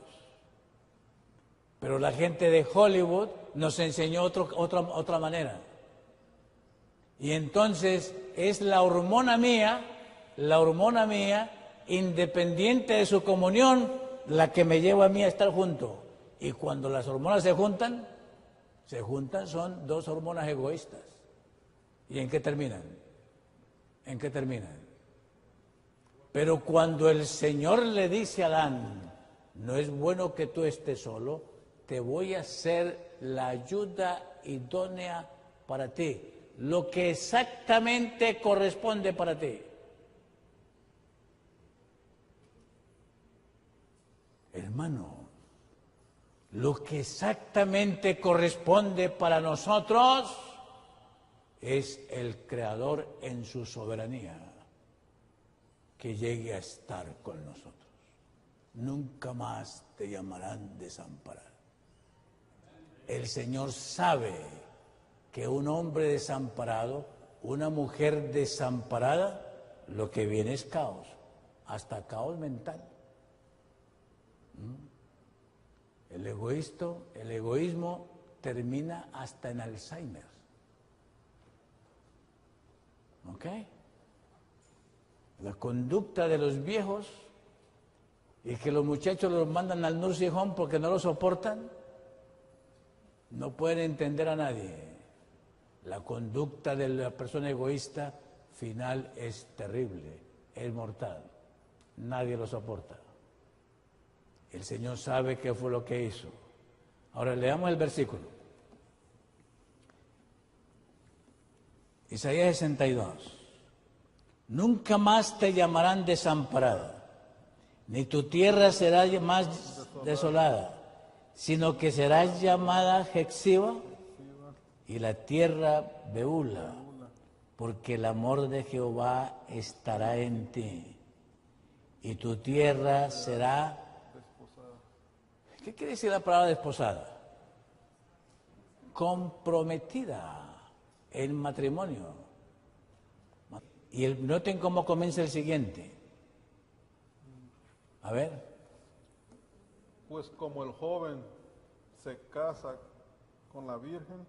Pero la gente de Hollywood nos enseñó otra manera. Y entonces es la hormona mía, independiente de su comunión, la que me lleva a mí a estar junto. Y cuando las hormonas se juntan, son dos hormonas egoístas. ¿Y en qué terminan? ¿En qué terminan? Pero cuando el Señor le dice a Adán, no es bueno que tú estés solo, te voy a hacer la ayuda idónea para ti, lo que exactamente corresponde para ti. Hermano, lo que exactamente corresponde para nosotros es el Creador en su soberanía, que llegue a estar con nosotros. Nunca más te llamarán desamparado. El Señor sabe que un hombre desamparado, una mujer desamparada, lo que viene es caos, hasta caos mental. El egoísmo termina hasta en Alzheimer. ¿Ok? La conducta de los viejos y que los muchachos los mandan al nursing home porque no lo soportan, no pueden entender a nadie. La conducta de la persona egoísta final es terrible, es mortal. Nadie lo soporta. El Señor sabe qué fue lo que hizo. Ahora leamos el versículo. Isaías 62. Nunca más te llamarán desamparada, ni tu tierra será más desolada, sino que serás llamada Jexiba y la tierra Beula, porque el amor de Jehová estará en ti y tu tierra será... ¿Qué quiere decir la palabra desposada? Comprometida en matrimonio. Y noten cómo comienza el siguiente. A ver. Pues como el joven se casa con la virgen,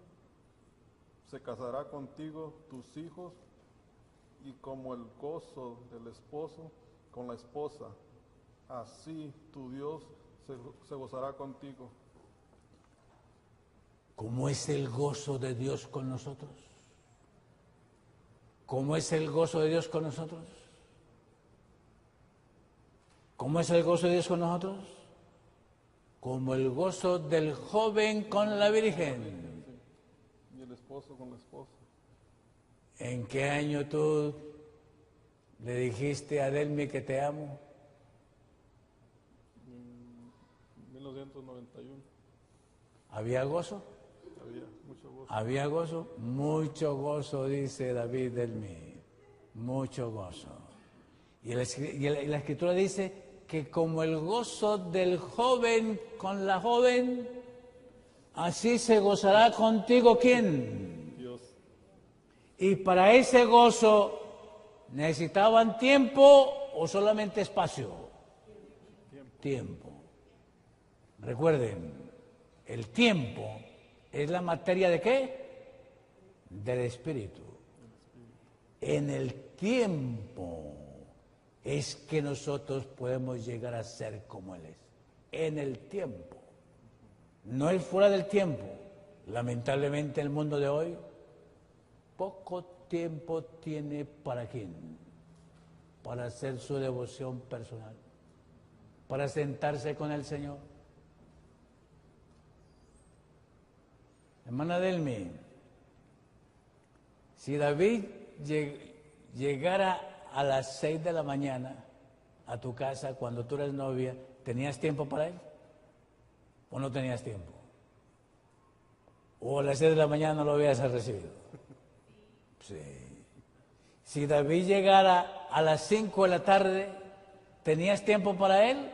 se casará contigo tus hijos, y como el gozo del esposo con la esposa, así tu Dios se gozará contigo. ¿Cómo es el gozo de Dios con nosotros? ¿Cómo es el gozo de Dios con nosotros? ¿Cómo es el gozo de Dios con nosotros? Como el gozo del joven con la virgen. Y el esposo con la esposa. ¿En qué año tú le dijiste a Delmi que te amo? 1991. ¿Había gozo? Había mucho gozo. ¿Había gozo? Mucho gozo, dice David Delmi. Mucho gozo. Y la Escritura dice que como el gozo del joven con la joven, así se gozará contigo, ¿quién? Dios. Y para ese gozo, ¿necesitaban tiempo o solamente espacio? Tiempo. Recuerden, el tiempo es la materia ¿de qué? Del espíritu. En el tiempo es que nosotros podemos llegar a ser como Él es. En el tiempo. No es fuera del tiempo. Lamentablemente el mundo de hoy poco tiempo tiene para quién, para hacer su devoción personal, para sentarse con el Señor. Hermana Delmi, si David llegara a las 6 de la mañana a tu casa cuando tú eres novia, ¿tenías tiempo para él? ¿O no tenías tiempo? ¿O a las 6 de la mañana no lo habías recibido? Sí. Si David llegara a las 5 de la tarde, ¿tenías tiempo para él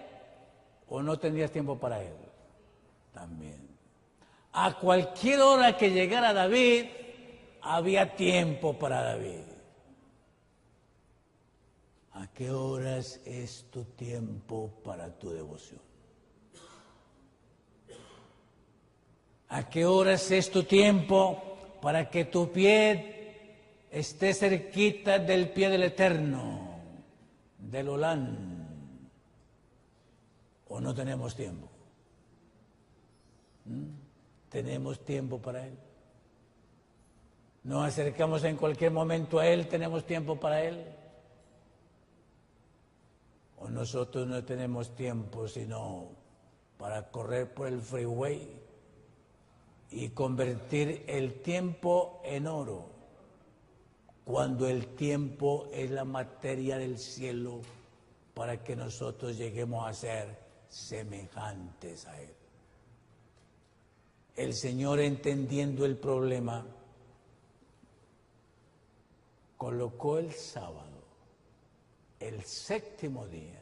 o no tenías tiempo para él? También. A cualquier hora que llegara David, había tiempo para David. ¿A qué horas es tu tiempo para tu devoción? ¿A qué horas es tu tiempo para que tu pie esté cerquita del pie del Eterno, del Olán? ¿O no tenemos tiempo? ¿Tenemos tiempo para Él? ¿Nos acercamos en cualquier momento a Él? ¿Tenemos tiempo para Él? ¿O nosotros no tenemos tiempo sino para correr por el freeway y convertir el tiempo en oro, cuando el tiempo es la materia del cielo para que nosotros lleguemos a ser semejantes a Él? El Señor, entendiendo el problema, colocó el sábado, el séptimo día,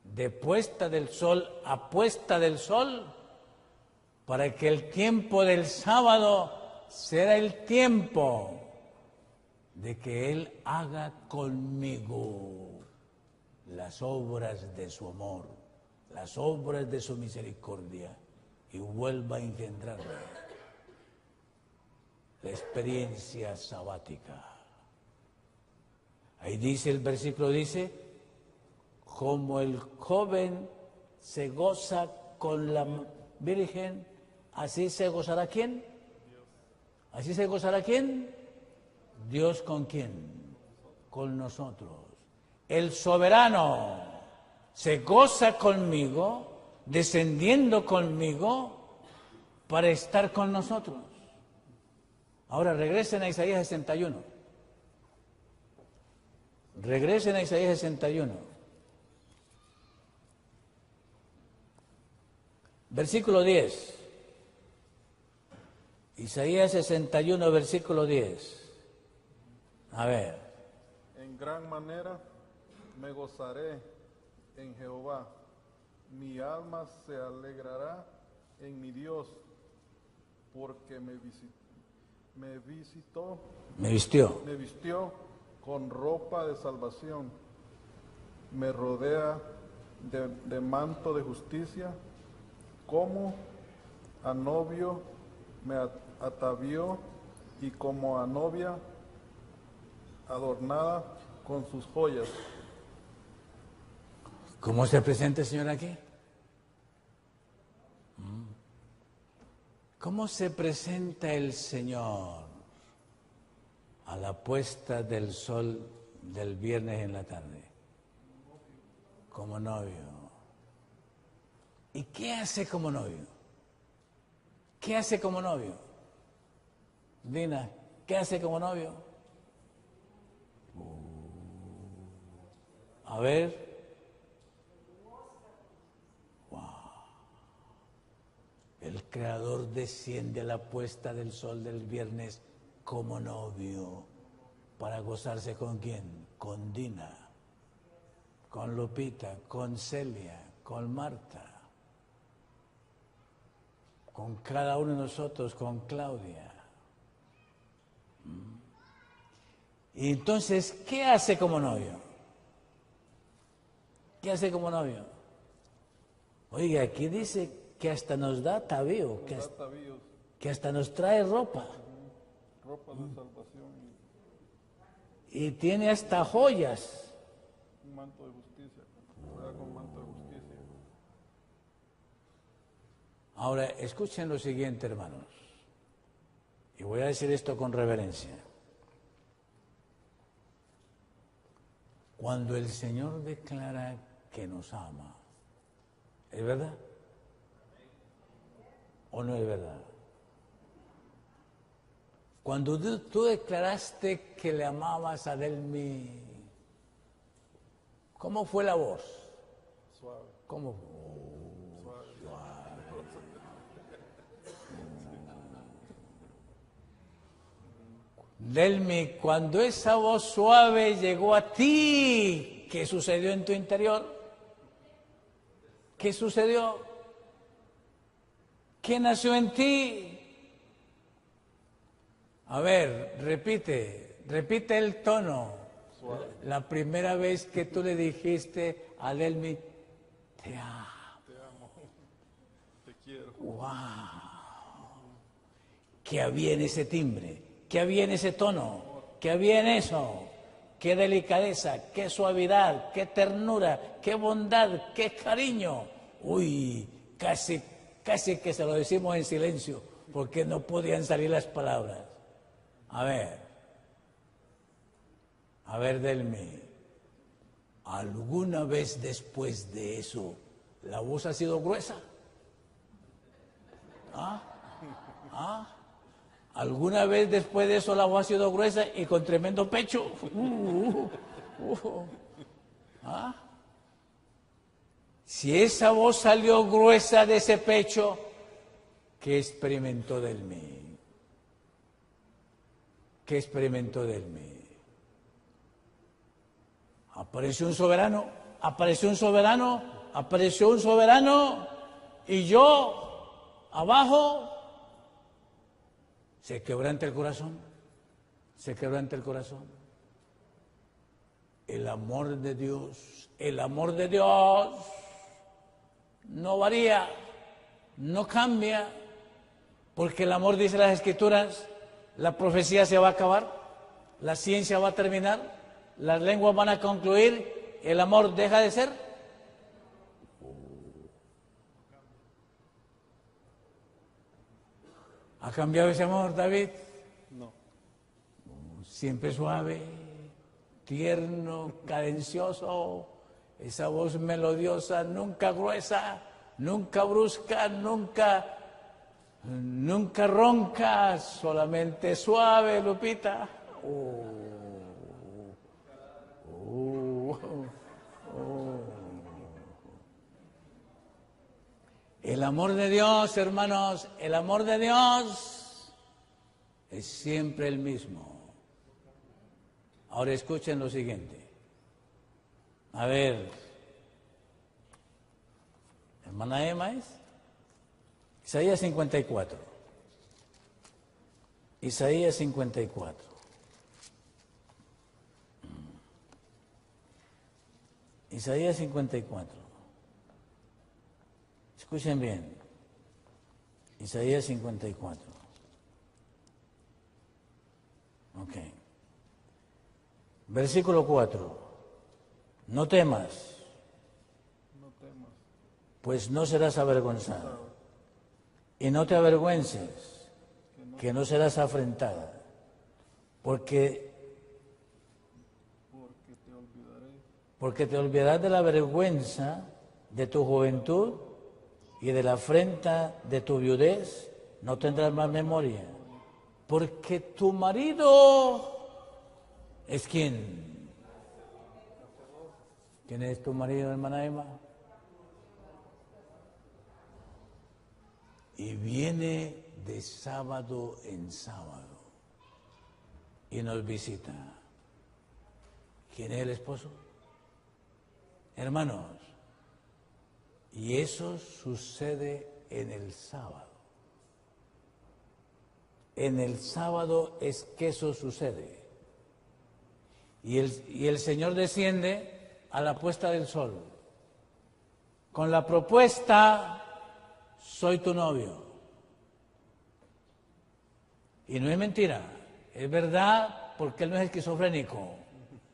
de puesta del sol a puesta del sol, para que el tiempo del sábado sea el tiempo de que Él haga conmigo las obras de su amor, las obras de su misericordia, y vuelva a engendrarme la experiencia sabática. Ahí dice, el versículo dice, como el joven se goza con la virgen, así se gozará ¿quién? ¿Así se gozará quién? Dios. ¿Con quién? Con nosotros. El soberano se goza conmigo, descendiendo conmigo para estar con nosotros. Ahora regresen a Isaías 61. Regresen a Isaías 61. Versículo 10. Isaías 61, versículo 10. A ver. En gran manera me gozaré en Jehová. Mi alma se alegrará en mi Dios, porque me vistió con ropa de salvación, me rodea de manto de justicia, como a novio me atavió y como a novia adornada con sus joyas. ¿Cómo se presenta el Señor aquí? ¿Cómo se presenta el Señor a la puesta del sol del viernes en la tarde? Como novio. ¿Y qué hace como novio? ¿Qué hace como novio? Dina, ¿qué hace como novio? A ver. El Creador desciende a la puesta del sol del viernes como novio para gozarse ¿con quién? Con Dina, con Lupita, con Celia, con Marta, con cada uno de nosotros, con Claudia. Y entonces, ¿qué hace como novio? ¿Qué hace como novio? Oiga, aquí dice que hasta nos da atavío, que hasta nos trae ropa. Ropa de salvación Y tiene hasta joyas. un manto de justicia, con manto de justicia. Ahora, escuchen lo siguiente, hermanos. Y voy a decir esto con reverencia. Cuando el Señor declara que nos ama, ¿es verdad? ¿O no es verdad? Cuando tú declaraste que le amabas a Delmi, ¿cómo fue la voz? Suave. ¿Cómo? Suave. Delmi, cuando esa voz suave llegó a ti, ¿qué sucedió en tu interior? ¿Qué sucedió? ¿Qué nació en ti? A ver, repite el tono. La primera vez que tú le dijiste a Delmi, te amo. Te amo. Te quiero. ¡Wow! ¿Qué había en ese timbre? ¿Qué había en ese tono? ¿Qué había en eso? ¡Qué delicadeza! ¡Qué suavidad! ¡Qué ternura! ¡Qué bondad! ¡Qué cariño! Uy, casi que se lo decimos en silencio, porque no podían salir las palabras. A ver, Delmi, ¿alguna vez después de eso la voz ha sido gruesa? ¿Alguna vez después de eso la voz ha sido gruesa y con tremendo pecho? Si esa voz salió gruesa de ese pecho, ¿qué experimentó Delmi? ¿Qué experimentó Delmi? Apareció un soberano y yo abajo. Se quebranta el corazón. El amor de Dios no varía, no cambia, porque el amor, dice las Escrituras, la profecía se va a acabar, la ciencia va a terminar, las lenguas van a concluir, el amor deja de ser. ¿Ha cambiado ese amor, David? No. Siempre suave, tierno, cadencioso, esa voz melodiosa, nunca gruesa, nunca brusca, nunca ronca, solamente suave, Lupita. El amor de Dios, hermanos, el amor de Dios es siempre el mismo. Ahora escuchen lo siguiente. A ver, hermana Emma, es Isaías 54. Isaías 54. Isaías 54. Escuchen bien. Isaías 54. Ok. Versículo 4. No temas, No temas, pues no serás avergonzada. Y no te avergüences, que no serás afrentada. Porque te olvidarás de la vergüenza de tu juventud y de la afrenta de tu viudez, no tendrás más memoria. Porque tu marido es ¿quién? ¿Quién es tu marido, hermana Emma? Y viene de sábado en sábado y nos visita. ¿Quién es el esposo? Hermanos, y eso sucede en el sábado. En el sábado es que eso sucede. Y el Señor desciende a la puesta del sol con la propuesta: soy tu novio. Y no es mentira, es verdad, porque Él no es esquizofrénico.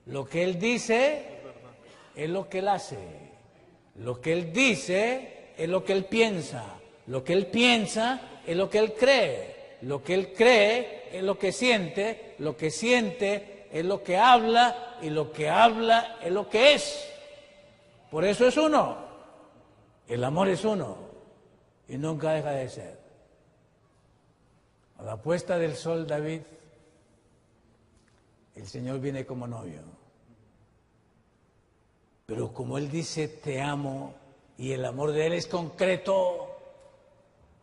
Lo que Él dice es lo que Él hace. Lo que Él dice es lo que Él piensa. Lo que Él piensa es lo que Él cree. Lo que Él cree es lo que siente. Lo que siente es lo que habla. Y lo que habla es lo que es. Por eso es uno. El amor es uno. Y nunca deja de ser. A la puesta del sol, David, el Señor viene como novio. Pero como Él dice, te amo, y el amor de Él es concreto,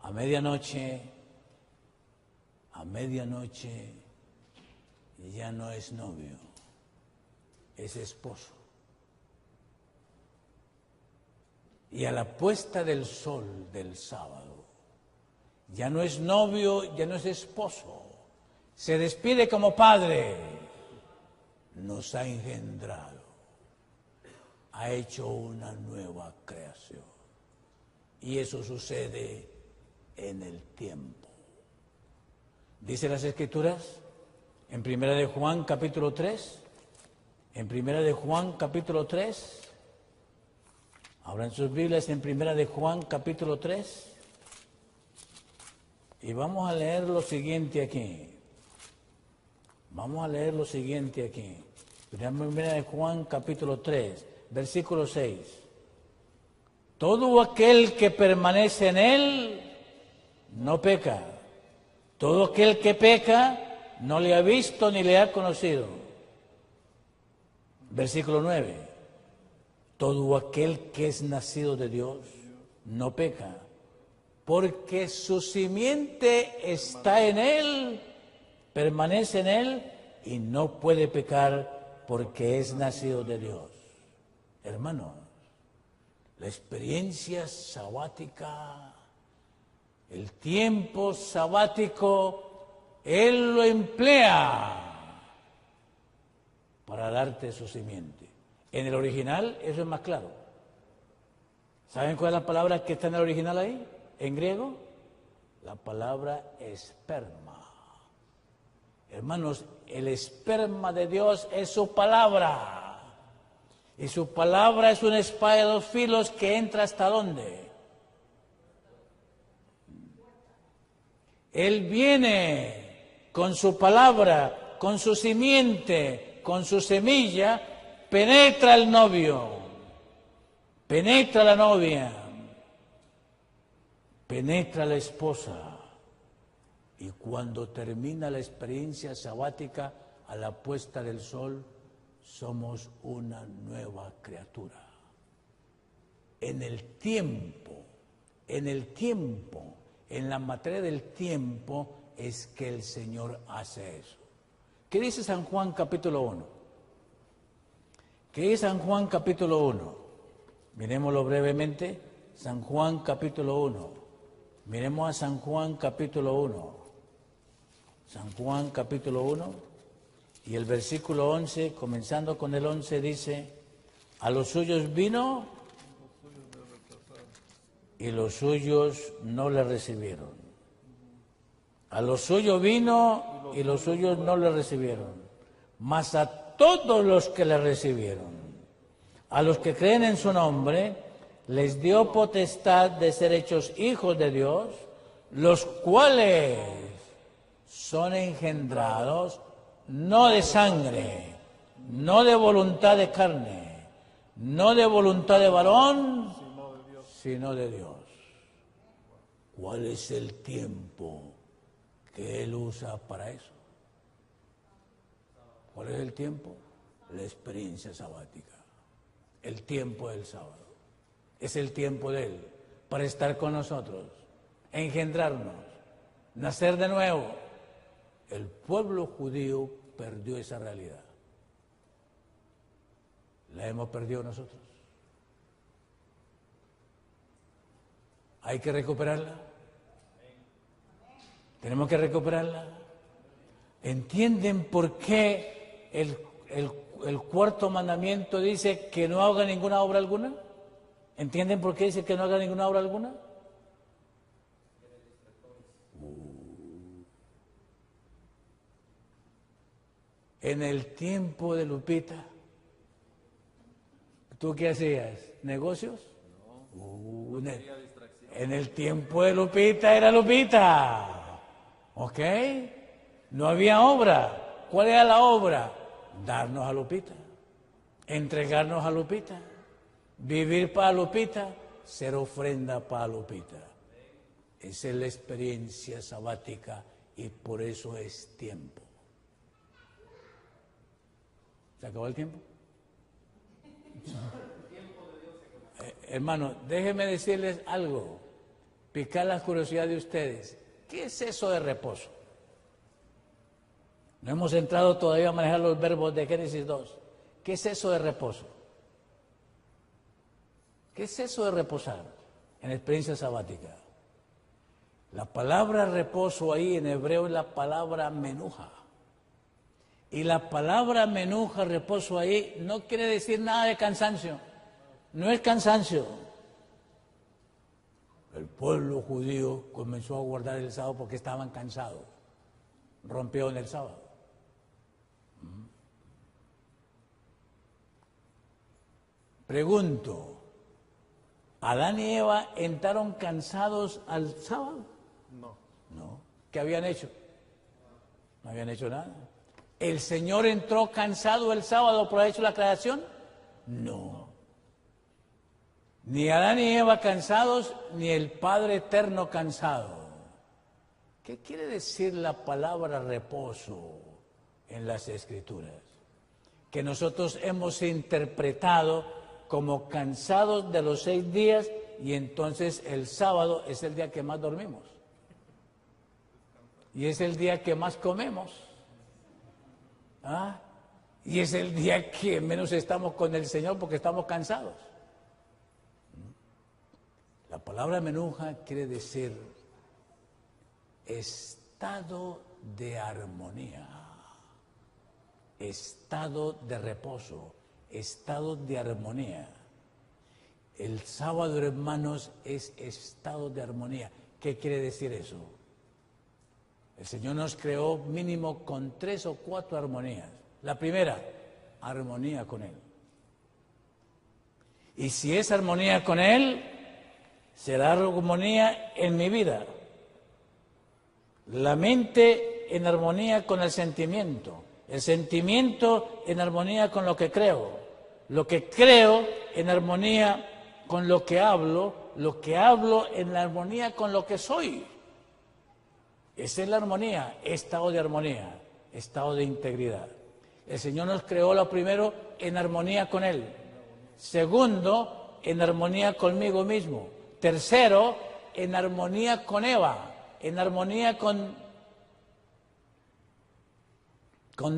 a medianoche, ya no es novio, es esposo. Y a la puesta del sol del sábado, ya no es novio, ya no es esposo, se despide como padre, nos ha engendrado, ha hecho una nueva creación. Y eso sucede en el tiempo. Dice las Escrituras, en Primera de Juan capítulo 3, abran sus Biblias en Primera de Juan capítulo 3, y vamos a leer lo siguiente aquí. Primera de Juan capítulo 3, versículo 6. Todo aquel que permanece en Él no peca. Todo aquel que peca no le ha visto ni le ha conocido. Versículo 9. Todo aquel que es nacido de Dios no peca, porque su simiente está en Él, permanece en Él y no puede pecar porque es nacido de Dios. Hermanos, la experiencia sabática, el tiempo sabático, Él lo emplea para darte su simiente. En el original eso es más claro. ¿Saben cuál es la palabra que está en el original ahí? En griego, la palabra esperma. Hermanos, el esperma de Dios es su palabra. Y su palabra es una espada de dos filos que entra ¿hasta dónde? Él viene con su palabra, con su simiente, con su semilla, penetra el novio, penetra la novia, penetra la esposa. Y cuando termina la experiencia sabática a la puesta del sol, somos una nueva criatura. En el tiempo En el tiempo, en la materia del tiempo, es que el Señor hace eso. ¿Qué dice San Juan capítulo 1? ¿Qué dice San Juan capítulo 1? Miremoslo brevemente. San Juan capítulo 1. Miremos a San Juan capítulo 1. San Juan capítulo 1 y el versículo 11, comenzando con el 11, dice: a los suyos vino y los suyos no le recibieron. A los suyos vino y los suyos no le recibieron. Mas a todos los que le recibieron, a los que creen en su nombre, les dio potestad de ser hechos hijos de Dios, los cuales son engendrados no de sangre, no de voluntad de carne, no de voluntad de varón, sino de Dios. ¿Cuál es el tiempo que Él usa para eso? ¿Cuál es el tiempo? La experiencia sabática, el tiempo del sábado. Es el tiempo de Él para estar con nosotros, engendrarnos, nacer de nuevo. El pueblo judío perdió esa realidad. La hemos perdido nosotros. Hay que recuperarla. Tenemos que recuperarla. ¿Entienden por qué el cuarto mandamiento dice que no haga ninguna obra alguna? ¿Entienden por qué dice que no haga ninguna obra alguna? En el tiempo de Lupita, ¿tú qué hacías? ¿Negocios? En el tiempo de Lupita era Lupita. ¿Ok? No había obra. ¿Cuál era la obra? Darnos a Lupita, entregarnos a Lupita, vivir para Lupita, ser ofrenda para Lupita. Esa es la experiencia sabática y por eso es tiempo. ¿Se acabó el tiempo? Hermano, déjenme decirles algo, picar la curiosidad de ustedes. ¿Qué es eso de reposo? No hemos entrado todavía a manejar los verbos de Génesis 2. ¿Qué es eso de reposo? ¿Qué es eso de reposar en la experiencia sabática? La palabra reposo ahí en hebreo es la palabra menuja. Y la palabra menuja, reposo ahí, no quiere decir nada de cansancio. No es cansancio. El pueblo judío comenzó a guardar el sábado porque estaban cansados. Rompieron el sábado. Pregunto, ¿Adán y Eva entraron cansados al sábado? No. No. ¿Qué habían hecho? No habían hecho nada. ¿El Señor entró cansado el sábado por haber hecho la creación? No. Ni Adán ni Eva cansados, ni el Padre Eterno cansado. ¿Qué quiere decir la palabra reposo en las Escrituras? Que nosotros hemos interpretado como cansados de los 6 días y entonces el sábado es el día que más dormimos. Y es el día que más comemos. ¿Ah? Y es el día que menos estamos con el Señor porque estamos cansados. La palabra menuja quiere decir estado de armonía, estado de reposo, estado de armonía. El sábado, hermanos, es estado de armonía. ¿Qué quiere decir eso? El Señor nos creó mínimo con 3 o 4 armonías. La primera, armonía con Él. Y si es armonía con Él, será armonía en mi vida. La mente en armonía con el sentimiento en armonía con lo que creo en armonía con lo que hablo en armonía con lo que soy. Esa es la armonía, estado de armonía, estado de integridad. El Señor nos creó lo primero en armonía con Él. Segundo, en armonía conmigo mismo. Tercero, en armonía con Eva, en armonía con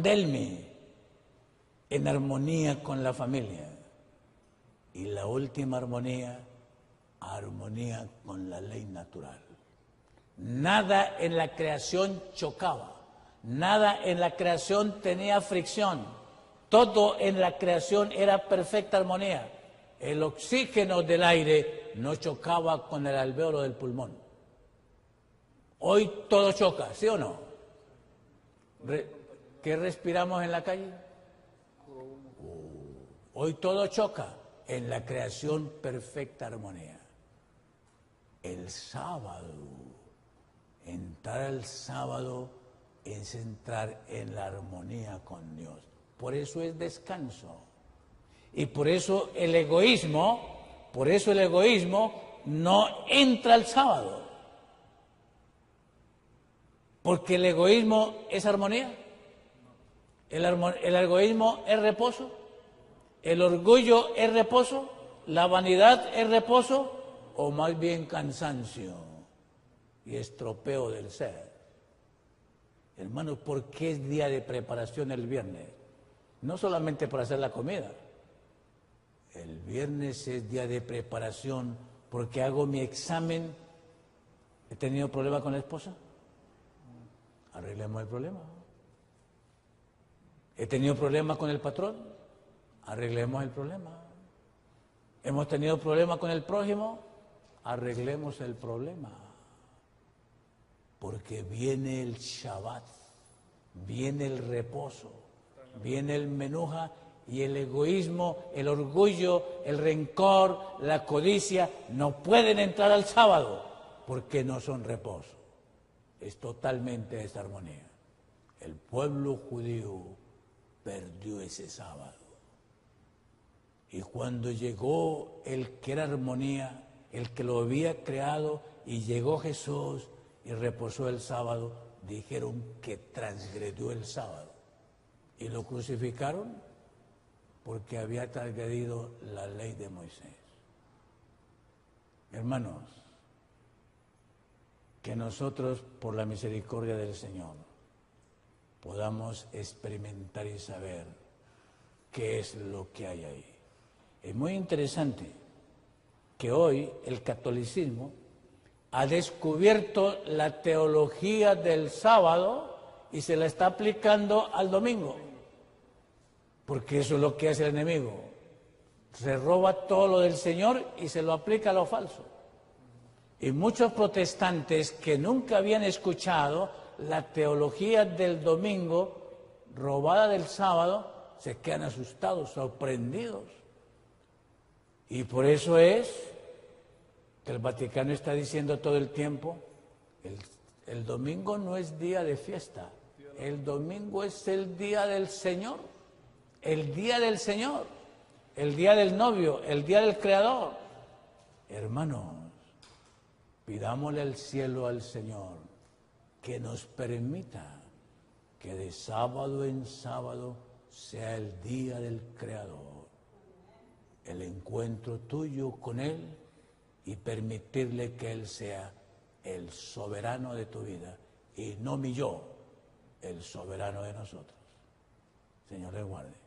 Delmi, en armonía con la familia. Y la última armonía con la ley natural. Nada en la creación chocaba, nada en la creación tenía fricción, todo en la creación era perfecta armonía. El oxígeno del aire no chocaba con el alvéolo del pulmón. Hoy todo choca, ¿sí o no? ¿Qué respiramos en la calle? Hoy todo choca. En la creación perfecta armonía. El sábado, entrar al sábado es entrar en la armonía con Dios. Por eso es descanso. Y por eso el egoísmo no entra al sábado. Porque el egoísmo es armonía. El egoísmo es reposo. El orgullo es reposo. La vanidad es reposo. O más bien cansancio y estropeo del ser. Hermanos, ¿por qué es día de preparación el viernes? No solamente para hacer la comida. El viernes es día de preparación porque hago mi examen. ¿He tenido problema con la esposa? Arreglemos el problema. ¿He tenido problema con el patrón? Arreglemos el problema. ¿Hemos tenido problema con el prójimo? Arreglemos el problema. Porque viene el Shabbat, viene el reposo, viene el menuja y el egoísmo, el orgullo, el rencor, la codicia no pueden entrar al sábado porque no son reposo. Es totalmente desarmonía. El pueblo judío perdió ese sábado. Y cuando llegó el que era armonía, el que lo había creado, y llegó Jesús y reposó el sábado, dijeron que transgredió el sábado. Y lo crucificaron porque había transgredido la ley de Moisés. Hermanos, que nosotros, por la misericordia del Señor, podamos experimentar y saber qué es lo que hay ahí. Es muy interesante que hoy el catolicismo ha descubierto la teología del sábado y se la está aplicando al domingo, porque eso es lo que hace el enemigo. Se roba todo lo del Señor y se lo aplica a lo falso. Y muchos protestantes que nunca habían escuchado la teología del domingo robada del sábado se quedan asustados, sorprendidos. Y por eso es que el Vaticano está diciendo todo el tiempo, el domingo no es día de fiesta, el domingo es el día del Señor, el día del Señor, el día del novio, el día del Creador. Hermanos, pidámosle al cielo al Señor que nos permita que de sábado en sábado sea el día del Creador, el encuentro tuyo con Él y permitirle que Él sea el soberano de tu vida y no mi yo, el soberano de nosotros. Señor, le guarde.